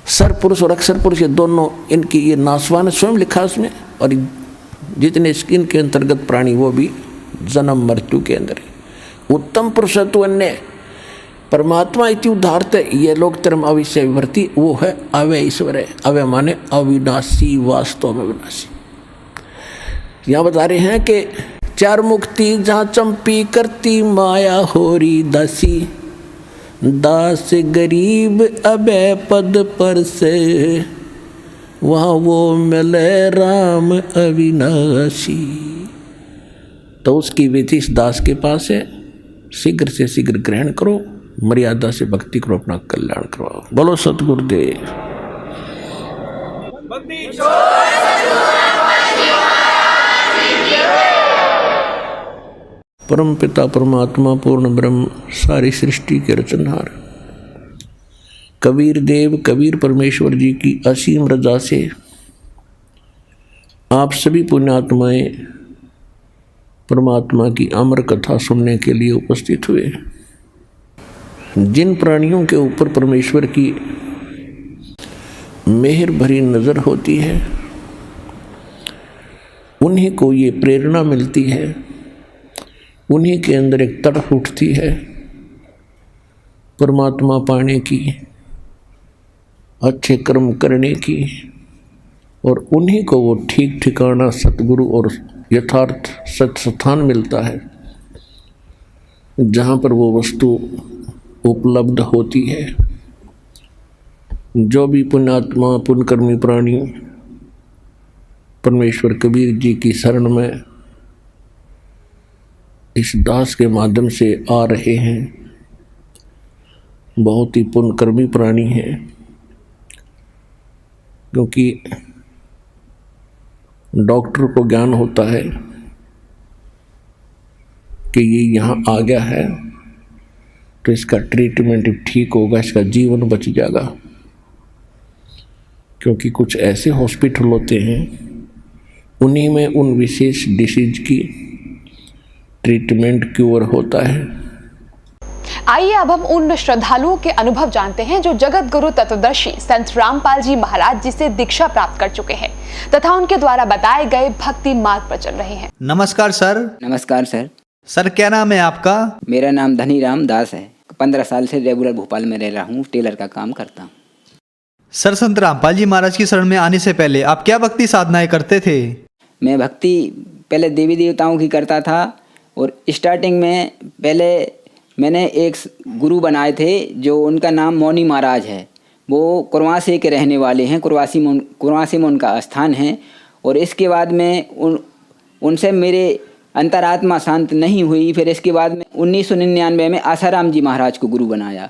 सरपुरुष और अक्षर पुरुष ये दोनों, इनकी ये नासवान स्वयं लिखा उसमें, और जितने इनके अंतर्गत प्राणी वो भी जन्म मृत्यु के अंदर है। उत्तम पुरुषत्व अन्य परमात्मा इति उदाहरत, ये लोग term अविषय विभर्ति, वो है अव्यय ईश्वर है। अव्यय माने अविनाशी, वास्तव में विनाशी। यहाँ बता रहे हैं कि चार मुक्ति जहाँ चंपी करती माया होरी दासी, दास गरीब अभय पद पर से, वहाँ वो मिले राम अविनाशी। तो उसकी विधि इस दास के पास है, शीघ्र से शीघ्र ग्रहण करो, मर्यादा से भक्ति करो, अपना कल्याण करवाओ। बोलो सतगुरुदेव। परम पिता परमात्मा पूर्ण ब्रह्म सारी सृष्टि के रचनहार कबीर देव कबीर परमेश्वर जी की असीम रजा से आप सभी पुण्यात्माएं परमात्मा की अमर कथा सुनने के लिए उपस्थित हुए। जिन प्राणियों के ऊपर परमेश्वर की मेहर भरी नज़र होती है, उन्हीं को ये प्रेरणा मिलती है, उन्हीं के अंदर एक तड़प उठती है परमात्मा पाने की, अच्छे कर्म करने की, और उन्हीं को वो ठीक ठिकाना सतगुरु और यथार्थ सत्स्थान मिलता है, जहाँ पर वो वस्तु उपलब्ध होती है। जो भी पुण्यात्मा पुण्यकर्मी प्राणी परमेश्वर कबीर जी की शरण में इस दास के माध्यम से आ रहे हैं, बहुत ही पुण्यकर्मी प्राणी हैं, क्योंकि डॉक्टर को ज्ञान होता है कि ये यहाँ आ गया है तो इसका ट्रीटमेंट ठीक होगा, इसका जीवन बच जाएगा। क्योंकि कुछ ऐसे हॉस्पिटल होते हैं, उन्हीं में उन विशेष डिसीज की ट्रीटमेंट क्योर होता है। आइए अब हम उन श्रद्धालुओं के अनुभव जानते हैं जो जगत गुरु तत्वदर्शी संत रामपाल जी महाराज जी से दीक्षा प्राप्त कर चुके हैं तथा उनके द्वारा बताए गए भक्ति मार्ग पर चल रहे हैं। नमस्कार सर। नमस्कार सर। सर क्या नाम है आपका? मेरा नाम धनीराम दास है। 15 साल से रेगुलर भोपाल में रह रहा हूँ, टेलर का काम करता हूँ। सर संत रामपाल जी महाराज की शरण में आने से पहले आप क्या भक्ति साधनाएं करते थे? मैं भक्ति पहले देवी देवताओं की करता था और स्टार्टिंग में पहले मैंने एक गुरु बनाए थे जो उनका नाम मौनी महाराज है। वो कुरवासे के रहने वाले हैं, कुरवासे में उनका स्थान है। और इसके बाद में उनसे मेरे अंतरात्मा शांत नहीं हुई। फिर इसके बाद में 1999 में आसाराम जी महाराज को गुरु बनाया।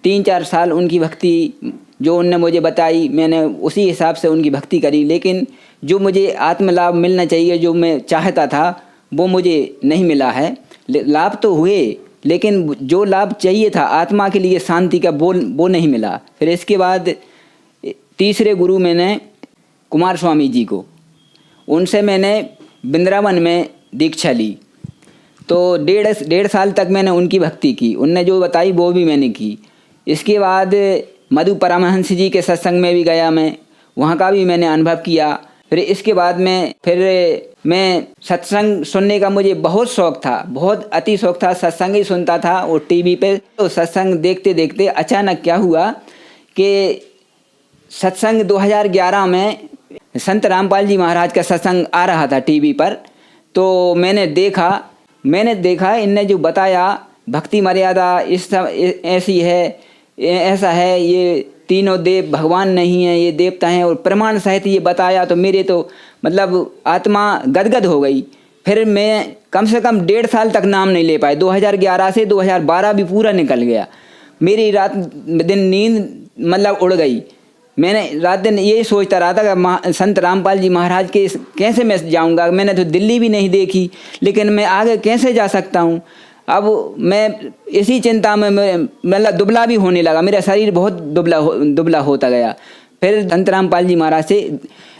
3-4 साल उनकी भक्ति जो उनने मुझे बताई, मैंने उसी हिसाब से उनकी भक्ति करी। लेकिन जो मुझे आत्मलाभ मिलना चाहिए, जो मैं चाहता था, वो मुझे नहीं मिला है। लाभ तो हुए, लेकिन जो लाभ चाहिए था आत्मा के लिए शांति का, वो नहीं मिला। फिर इसके बाद तीसरे गुरु मैंने कुमार स्वामी जी को, उनसे मैंने वृंदावन में दीक्षा ली। तो 1.5 साल तक मैंने उनकी भक्ति की, उनने जो बताई वो भी मैंने की। इसके बाद मधु परमहंस जी के सत्संग में भी गया मैं, वहाँ का भी मैंने अनुभव किया। फिर इसके बाद में मैं सत्संग सुनने का मुझे बहुत शौक़ था, बहुत अति शौक़ था। सत्संग ही सुनता था और टीवी पे। तो सत्संग देखते देखते अचानक क्या हुआ कि सत्संग 2011 में संत रामपाल जी महाराज का सत्संग आ रहा था टीवी पर। तो मैंने देखा इनने जो बताया भक्ति मर्यादा ऐसी है, ऐसा है, ये तीनों देव भगवान नहीं है, ये देवता हैं, और प्रमाण सहित ये बताया। तो मेरे तो मतलब आत्मा गदगद हो गई। फिर मैं कम से कम 1.5 साल तक नाम नहीं ले पाए। 2011 से 2012 भी पूरा निकल गया। मेरी रात दिन नींद मतलब उड़ गई। मैंने रात दिन यही सोचता रहा था कि संत रामपाल जी महाराज के कैसे मैं जाऊंगा। मैंने तो दिल्ली भी नहीं देखी, लेकिन मैं आगे कैसे जा सकता हूँ। अब मैं इसी चिंता में मतलब दुबला भी होने लगा, मेरा शरीर बहुत दुबला होता गया। फिर संत रामपाल जी महाराज से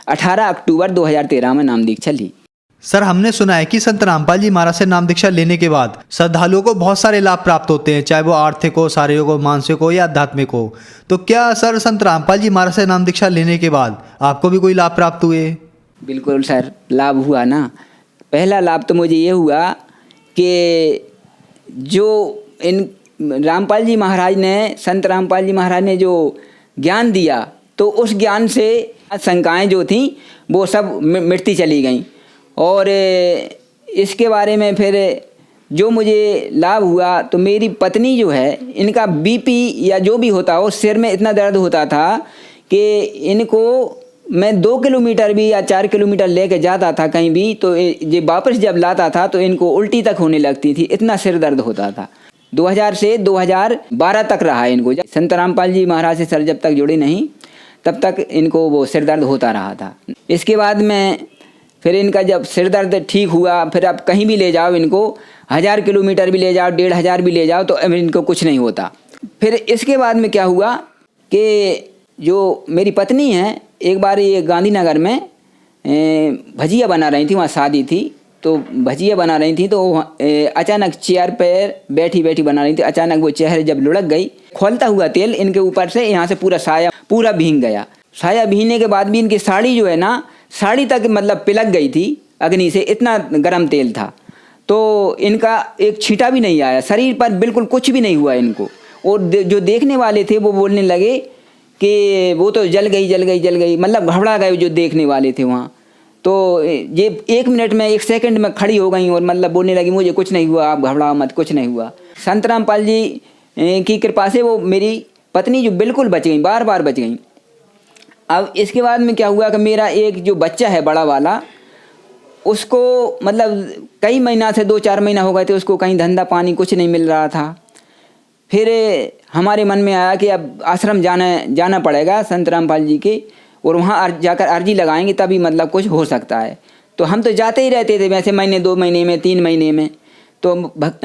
18 अक्टूबर 2013 में नाम दीक्षा ली। सर हमने सुना है कि संत रामपाल जी महाराज से नाम दीक्षा लेने के बाद श्रद्धालुओं को बहुत सारे लाभ प्राप्त होते हैं, चाहे वो आर्थिक हो, शारीरिक हो, मानसिक हो या आध्यात्मिक हो। तो क्या सर संत रामपाल जी महाराज से नाम दीक्षा लेने के बाद आपको भी कोई लाभ प्राप्त हुए? बिल्कुल सर, लाभ हुआ ना। पहला लाभ तो मुझे ये हुआ कि जो इन रामपाल जी महाराज ने, संत रामपाल जी महाराज ने जो ज्ञान दिया, तो उस ज्ञान से शंकाएँ जो थीं वो सब मिटती चली गईं। और इसके बारे में फिर जो मुझे लाभ हुआ, तो मेरी पत्नी जो है, इनका बीपी या जो भी होता हो, सिर में इतना दर्द होता था कि इनको मैं 2 किलोमीटर भी या 4 किलोमीटर लेके जाता था कहीं भी, तो ये वापस जब लाता था तो इनको उल्टी तक होने लगती थी, इतना सिर दर्द होता था। 2000 से 2012 तक रहा इनको। संत रामपाल जी महाराज से सर जब तक जुड़े नहीं, तब तक इनको वो सिर दर्द होता रहा था। इसके बाद में फिर इनका जब सिर दर्द ठीक हुआ, फिर आप कहीं भी ले जाओ इनको, 1000 किलोमीटर भी ले जाओ, 1500 भी ले जाओ, तो अब इनको कुछ नहीं होता। फिर इसके बाद में क्या हुआ कि जो मेरी पत्नी है, एक बार ये गांधीनगर में भजिया बना रही थी, वहाँ शादी थी, तो भजिया बना रही थी, तो अचानक चेयर पर बैठी बैठी बना रही थी। अचानक वो चेहरे जब लुढ़क गई, खोलता हुआ तेल इनके ऊपर से यहाँ से पूरा साया पूरा भीग गया। साया भीगने के बाद भी इनकी साड़ी जो है ना, साड़ी तक मतलब पिलक गई थी अग्नि से, इतना गर्म तेल था। तो इनका एक छींटा भी नहीं आया, शरीर पर बिल्कुल कुछ भी नहीं हुआ इनको। और जो देखने वाले थे वो बोलने लगे कि वो तो जल गई, मतलब घबरा गए जो देखने वाले थे वहाँ। तो ये 1 मिनट में 1 सेकंड में खड़ी हो गई और मतलब बोलने लगी, मुझे कुछ नहीं हुआ, आप घबराओ मत, कुछ नहीं हुआ। संत रामपाल जी की कृपा से वो मेरी पत्नी जो बिल्कुल बच गई, बार बच गई। अब इसके बाद में क्या हुआ कि मेरा एक जो बच्चा है बड़ा वाला, उसको मतलब कई महीना से 2-4 महीना हो गए थे, उसको कहीं धंधा पानी कुछ नहीं मिल रहा था। फिर हमारे मन में आया कि अब आश्रम जाना पड़ेगा संत रामपाल जी के, और वहाँ जाकर अर्जी लगाएंगे तभी मतलब कुछ हो सकता है। तो हम तो जाते ही रहते थे वैसे, महीने 2 महीने में 3 महीने में। तो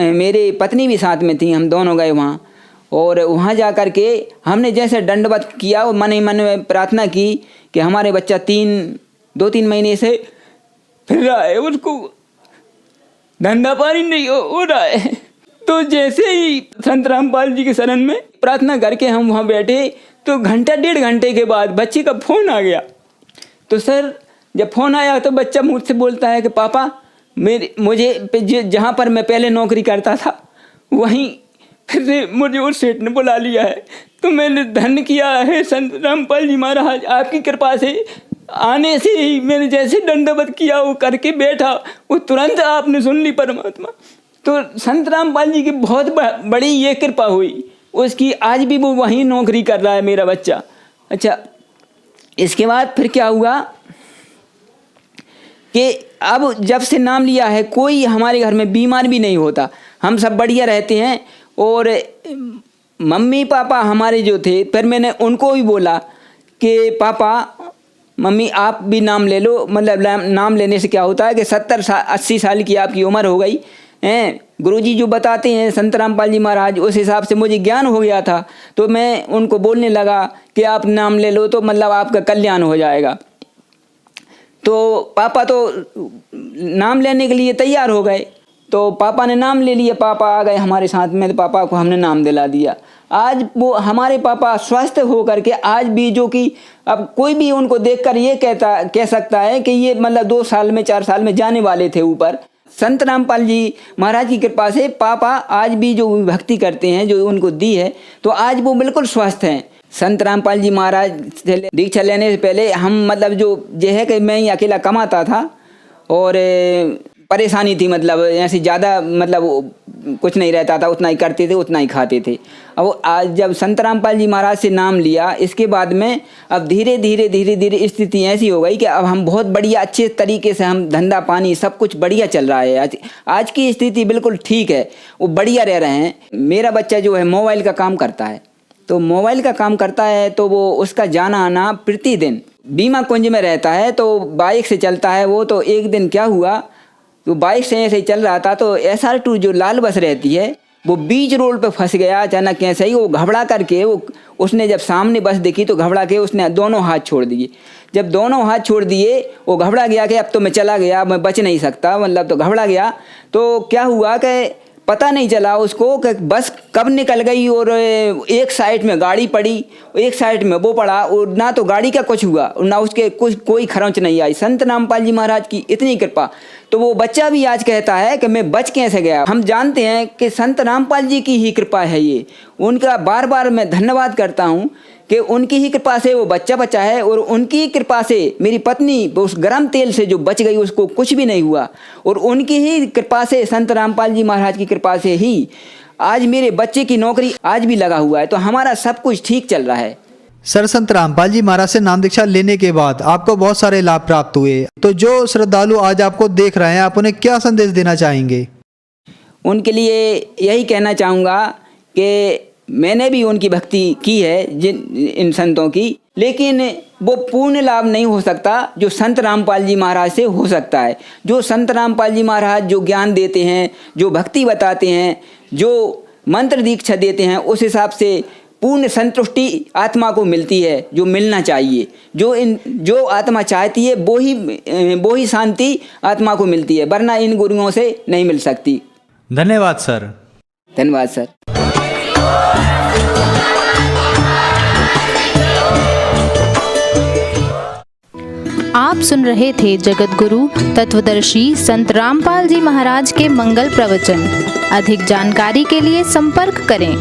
मेरी पत्नी भी साथ में थी, हम दोनों गए वहाँ। और वहाँ जा कर के हमने जैसे दंडवत किया और मन ही मन में प्रार्थना की कि हमारे बच्चा 2-3 महीने से फिर रहा है, उसको धंधा पानी नहीं हो रहा है। तो जैसे ही संत रामपाल जी के शरण में प्रार्थना करके हम वहाँ बैठे, तो घंटा 1.5 घंटे के बाद बच्चे का फ़ोन आ गया। तो सर जब फ़ोन आया तो बच्चा मुझसे बोलता है कि पापा मुझे जहाँ पर मैं पहले नौकरी करता था वहीं फिर से मुझे उस सेठ ने बुला लिया है। तो मैंने धन्य किया है संत रामपाल जी महाराज, आपकी कृपा से आने से ही मैंने जैसे दंडवत किया वो करके बैठा, वो तुरंत आपने सुन ली परमात्मा। तो संत रामपाल जी की बहुत बड़ी ये कृपा हुई उसकी, आज भी वो वहीं नौकरी कर रहा है मेरा बच्चा। अच्छा, इसके बाद फिर क्या हुआ कि अब जब से नाम लिया है कोई हमारे घर में बीमार भी नहीं होता, हम सब बढ़िया रहते हैं। और मम्मी पापा हमारे जो थे, फिर मैंने उनको भी बोला कि पापा मम्मी आप भी नाम ले लो, मतलब नाम लेने से क्या होता है कि 70-80 साल की आपकी उम्र हो गई हैं, गुरुजी जो बताते हैं संत रामपाल जी महाराज, उस हिसाब से मुझे ज्ञान हो गया था। तो मैं उनको बोलने लगा कि आप नाम ले लो तो मतलब आपका कल्याण हो जाएगा। तो पापा तो नाम लेने के लिए तैयार हो गए, तो पापा ने नाम ले लिया, पापा आ गए हमारे साथ में, तो पापा को हमने नाम दिला दिया। आज वो हमारे पापा स्वस्थ हो करके आज भी, जो कि अब कोई भी उनको देखकर ये कह सकता है कि ये मतलब 2 साल में 4 साल में जाने वाले थे ऊपर। संत रामपाल जी महाराज की कृपा से पापा आज भी जो भक्ति करते हैं जो उनको दी है, तो आज वो बिल्कुल स्वस्थ हैं। संत रामपाल जी महाराज से दीक्षा लेने से पहले हम मतलब जो है कि मैं ही अकेला कमाता था और परेशानी थी, मतलब ऐसी ज़्यादा मतलब कुछ नहीं रहता था, उतना ही करते थे उतना ही खाते थे। अब आज जब संत रामपाल जी महाराज से नाम लिया, इसके बाद में अब धीरे धीरे स्थिति ऐसी हो गई कि अब हम बहुत बढ़िया अच्छे तरीके से हम धंधा पानी सब कुछ बढ़िया चल रहा है। आज की स्थिति बिल्कुल ठीक है, वो बढ़िया रह रहे हैं। मेरा बच्चा जो है मोबाइल का काम करता है, तो मोबाइल का काम करता है तो वो उसका जाना आना प्रतिदिन बीमा कुंज में रहता है, तो बाइक से चलता है वो। तो एक दिन क्या हुआ, तो बाइक से ऐसे ही चल रहा था, तो SR2 जो लाल बस रहती है वो बीच रोड पे फंस गया अचानक। कैसे ही वो घबरा करके उसने जब सामने बस देखी तो घबरा के उसने दोनों हाथ छोड़ दिए। जब दोनों हाथ छोड़ दिए वो घबरा गया कि अब तो मैं चला गया, मैं बच नहीं सकता, मतलब तो घबरा गया। तो क्या हुआ कि पता नहीं चला उसको कि बस कब निकल गई और एक साइड में गाड़ी पड़ी, एक साइड में वो पड़ा, और ना तो गाड़ी का कुछ हुआ ना उसके कोई खरोंच नहीं आई। संत रामपाल जी महाराज की इतनी कृपा। तो वो बच्चा भी आज कहता है कि मैं बच कैसे गया। हम जानते हैं कि संत रामपाल जी की ही कृपा है ये, उनका बार बार मैं धन्यवाद करता हूँ कि उनकी ही कृपा से वो बच्चा बचा है, और उनकी ही कृपा से मेरी पत्नी उस गर्म तेल से जो बच गई उसको कुछ भी नहीं हुआ, और उनकी ही कृपा से संत रामपाल जी महाराज की कृपा से ही आज मेरे बच्चे की नौकरी आज भी लगा हुआ है। तो हमारा सब कुछ ठीक चल रहा है। सर, संत रामपाल जी महाराज से नाम दीक्षा लेने के बाद आपको बहुत सारे लाभ प्राप्त हुए, तो जो श्रद्धालु आज आपको देख रहे हैं आप उन्हें क्या संदेश देना चाहेंगे? उनके लिए यही कहना चाहूँगा कि मैंने भी उनकी भक्ति की है इन संतों की, लेकिन वो पूर्ण लाभ नहीं हो सकता जो संत रामपाल जी महाराज से हो सकता है। जो संत रामपाल जी महाराज जो ज्ञान देते हैं, जो भक्ति बताते हैं, जो मंत्र दीक्षा देते हैं, उस हिसाब से पूर्ण संतुष्टि आत्मा को मिलती है जो मिलना चाहिए। जो आत्मा चाहती है वो ही शांति आत्मा को मिलती है, वरना इन गुरुओं से नहीं मिल सकती। धन्यवाद सर। धन्यवाद सर। आप सुन रहे थे जगत गुरु तत्वदर्शी संत रामपाल जी महाराज के मंगल प्रवचन। अधिक जानकारी के लिए संपर्क करें